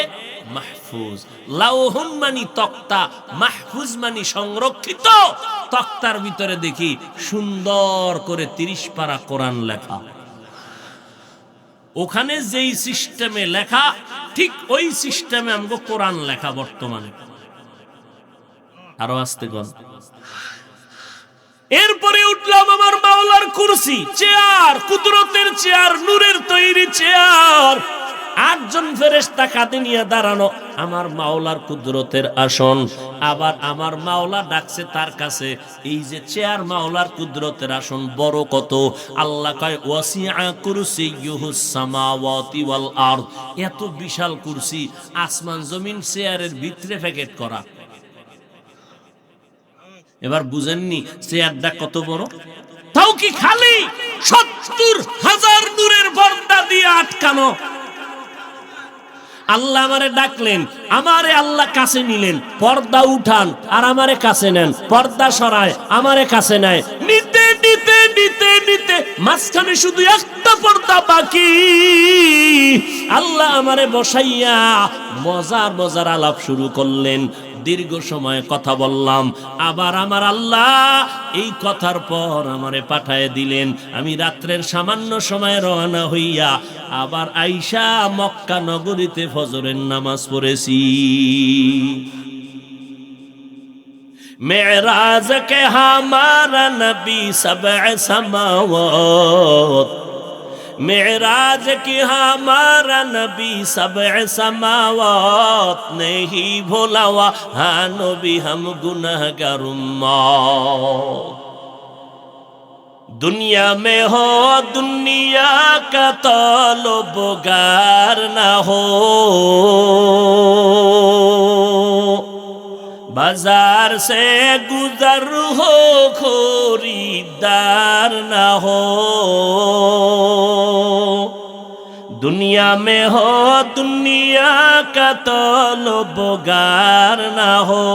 S1: মাহফুজ। লাউহুন মানি তক্তা, মাহফুজ মানি সংরক্ষিত। তক্তার ভিতরে দেখি সুন্দর করে 30 পারা কোরআন লেখা। ওখানে যেই সিস্টেমে লেখা, ঠিক ওই সিস্টেমে আমগো কোরআন লেখা বর্তমানে। আরো আস্তে গন। এরপরে উঠলাম আমার মাওলার কুরসি, চেয়ার, কুদরতের চেয়ার, নূরের তৈরি চেয়ার। 8 জন ফেরেশতা কাঁধে নিয়ে দাঁড়ানো, আমার মাওলার কুদরতের আসন। আবার আমার মাওলা ডাকছে তার কাছে, এই যে চেয়ার মাওলার কুদরতের আসন বড় কত। আল্লাহ কয় ওয়াসিআ কুরসিয়ুহুস সামাওয়াতি ওয়াল আরদ। এত বিশাল কুরসি, আসমান জমিন চেয়ারের ভিতরে প্যাকেট করা। এবার বুঝেননি চেয়ারটা কত বড়? তাও কি খালি 70,000 নূরের পর্দা দিয়ে আটকানো। আল্লাহ আমারে ডাকলেন, আমারে আল্লাহ কাছে নিলেন, পর্দা উঠান আর আমারে কাছে নেন, পর্দা সরায় আমারে কাছে নেয়, নিতে নিতে নিতে নিতে মাঝখানে শুধু একটা পর্দা বাকি। আল্লাহ আমারে বসাইয়া মজার মজার আলাপ শুরু করলেন। দীর্ঘ সময় কথা বললাম। আবার আমার আল্লাহ এই কথার পর আমারে পাঠায় দিলেন। আমি রাত্রের সামান্য সময় রওনা হইয়া আবার আইসা মক্কা নগরীতে ফজরের নামাজ পড়েছি। মেরাজ কে হামারা নবী সবএ সামাওয়াত, मेराज की हमारा नबी सबए समावात नहीं भोला हुआ, हाँ नबी हम गुनहगार उम्मत। दुनिया में हो दुनिया का तलबगार ना हो, बाजार से गुजर हो खरीदार ना हो। दुनिया में हो दुनिया का तलबगार ना हो,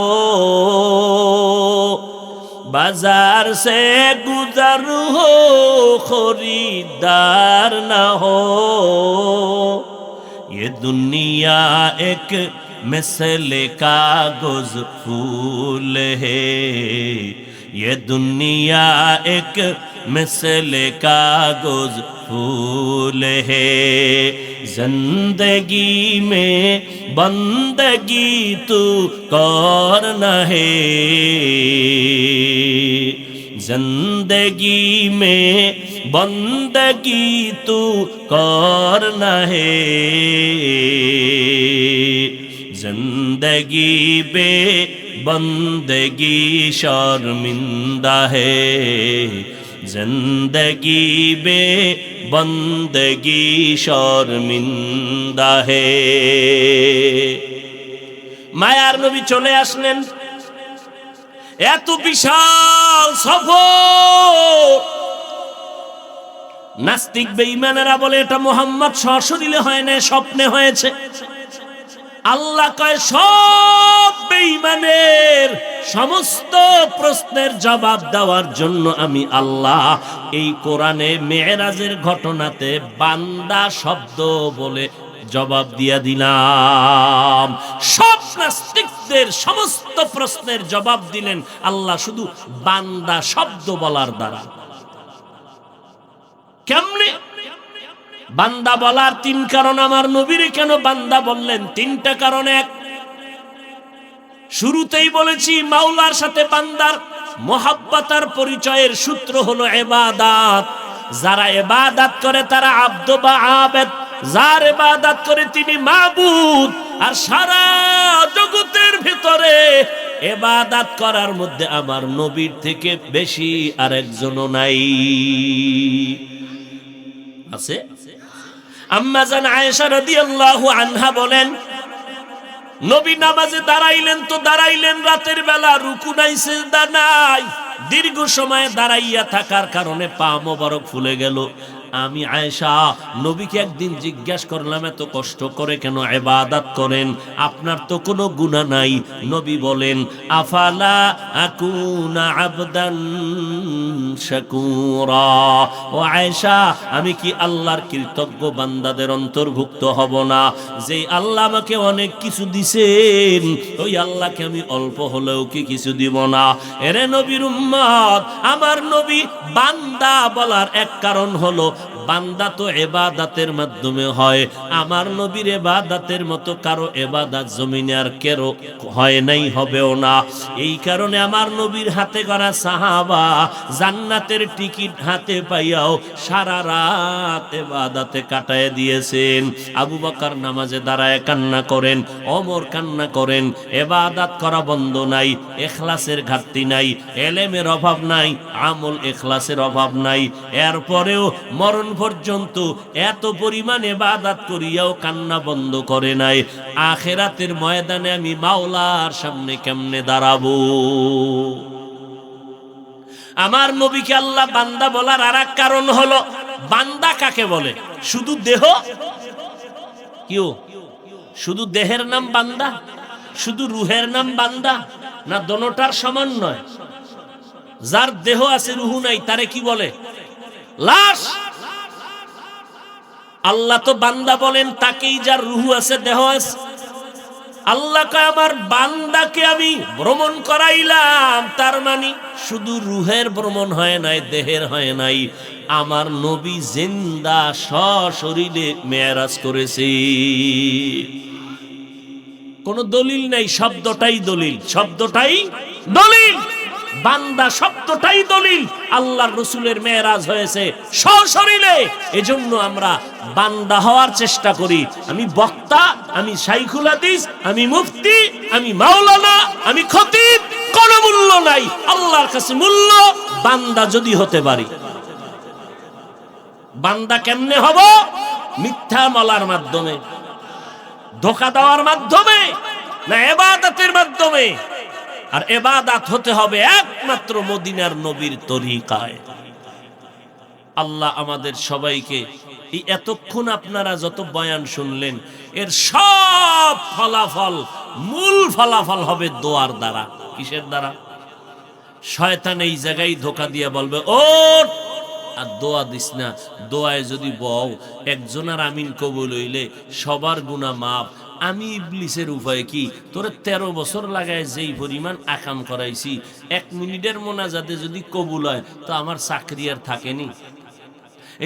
S1: बाजार से गुजर हो खरीदार ना हो। ये दुनिया एक मिसले कागज फूल है, ये दुनिया एक मिसले कागज फूल है। जिंदगी में बंदगी तू करना है, जिंदगी में बंदगी तू करना है। जिंदगी बे बंदगी शर्मिंदा है, जिंदगी बे बंदगी शर्मिंदा है। মায়ার নবী চলে আসলেন। এত বিশাল সফর, নাস্তিক বেঈমানেরা বলে এটা মুহাম্মদ সশরীরে হয় না, স্বপ্নে হয়েছে। আল্লাহ কয় সব বেঈমানের সমস্ত প্রশ্নের জবাব দেওয়ার জন্য আমি আল্লাহ এই কোরআনে মেরাজের ঘটনাতে বান্দা শব্দ বলে জবাব দিয়া দিলাম। সব নাস্তিকদের সমস্ত প্রশ্নের জবাব দিলেন আল্লাহ শুধু বান্দা শব্দ বলার দ্বারা। কেমনে? বান্দা বলার তিন কারণ, আমার নবীরে কেন বান্দা বললেন? তিনটা কারণ। এক, শুরুতেই বলেছি মাওলার সাথে বান্দার মুহাব্বতার পরিচয়ের সূত্র হলো ইবাদত। যারা ইবাদত করে তারা আব্দ বা আবেদ, যার ইবাদত করে তিনি মাবুদ। আর সারা জগতের ভিতরে ইবাদত করার মধ্যে আমার নবীর থেকে বেশি আরেকজনও নাই। আছে? আম্মা জান আয়েশা রাদিয়াল্লাহু আনহা বলেন, নবী নামাজে দাঁড়াইলেন তো দাঁড়াইলেন রাতের বেলা, রুকু নাই, সিজদা নাই, দীর্ঘ সময় দাঁড়াইয়া থাকার কারণে পা মোবারক ফুলে গেল। আমি আয়েশা নবীকে একদিন জিজ্ঞাসা করলাম, এত কষ্ট করে কেন ইবাদত করেন? আপনার তো কোনো গুনাহ নাই। নবী বলেন, আফালা আকুনা আবদান শাকুরা। ও আয়েশা, আমি কি আল্লাহর কৃতজ্ঞ বান্দাদের অন্তর্ভুক্ত হব না? যে আল্লাহ আমাকে অনেক কিছু দিছেন, ওই আল্লাহকে আমি অল্প হলেও কি কিছু দিব না? এরে নবীর উম্মত, আমার নবী বান্দা বলার এক কারণ হলো বান্দা তো ইবাদতের মাধ্যমে হয়। আমার নবীর ইবাদতের মতো কারো ইবাদত জমিনে আর কেউ হয় নাই, হবেও না। এই কারণে আমার নবীর হাতে গড়া সাহাবা জান্নাতের টিকিট হাতে পাইয়াও সারা রাত ইবাদতে কাটায় দিয়েছেন। আবু বকর নামাজে দাঁড়ায় কান্না করেন, ওমর কান্না করেন। ইবাদত করা বন্ধ নাই, ইখলাসের ঘাটতি নাই, ইলমের অভাব নাই, আমল ইখলাসের অভাব নাই। এরপরেও মরণ পর্যন্ত এত পরিমাণ ইবাদত করিয়াও কান্না বন্ধ করে নাই। আখিরাতের ময়দানে আমি মাওলার সামনে কেমনে দাঁড়াবো? আমার নবীকে আল্লাহ বান্দা বলার আরেক কারণ হলো, বান্দা কাকে বলে? শুধু দেহ? কিও শুধু দেহের নাম বান্দা? শুধু রুহের নাম বান্দা? না দোনোটার সমন্বয়? যার দেহ আছে রুহু নাই তারে কি বলে? লাশ। আল্লাহ তো বান্দা বলেন তাকেই যার রুহু আছে, দেহ আছে। আল্লাহ কয় আমার বান্দাকে আমি ভ্রমণ করাইলাম, তার মানে শুধু রুহের ভ্রমণ হয় নাই, দেহের হয় নাই। আমার নবী জিন্দা সশরীরে মেরাজ করেছে। কোন দলিল নাই, শব্দটাই দলিল, শব্দটাই দলিল। বান্দা শব্দটাই দলিল। আল্লাহর রাসূলের মেরাজ হয়েছে সশরীরে। এজন্য আমরা বান্দা হওয়ার চেষ্টা করি। আমি বক্তা, আমি শাইখুল হাদিস, আমি মুফতি, আমি মাওলানা, আমি খতিব, কোনো মূল্য নাই। আল্লাহর কাছে মূল্য বান্দা যদি হতে পারি। বান্দা কেমনে হব? মিথ্যা বলার মাধ্যমে, ধোঁকা দেওয়ার মাধ্যমে না, ইবাদতের মাধ্যমে। আর ইবাদত হতে হবে একমাত্র মদিনার নবীর তরিকায়। আল্লাহ আমাদের সবাইকে এই এতক্ষণ আপনারা যত বয়ান শুনলেন, এর সব ফলাফল, মূল ফলাফল হবে দোয়ার দ্বারা। কিসের দ্বারা? শয়তান এই জায়গায় ধোঁকা দিয়ে বলবে, ও আর দোয়া দিস না, দোয়ায় যদি বও একজনের আমিন কবুল হইলে সবার গুনাহ মাফ। আমি ইবলিসের উপায় কি? তোরে 13 বছর লাগায় যেই পরিমাণ আকাম করাইছি, 1 মিনিটের মোনাজাতে যদি কবুল হয় তো আমার চাকরি আর থাকেনি।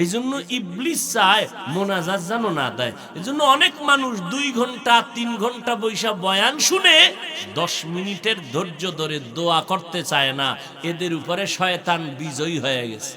S1: এই জন্য ইবলিস চায় মোনাজাত যেন না দেয়। এই জন্য অনেক মানুষ 2 ঘন্টা 3 ঘন্টা বৈশা বয়ান শুনে 10 মিনিটের ধৈর্য ধরে দোয়া করতে চায় না। এদের উপরে শয়তান বিজয়ী হয়ে গেছে।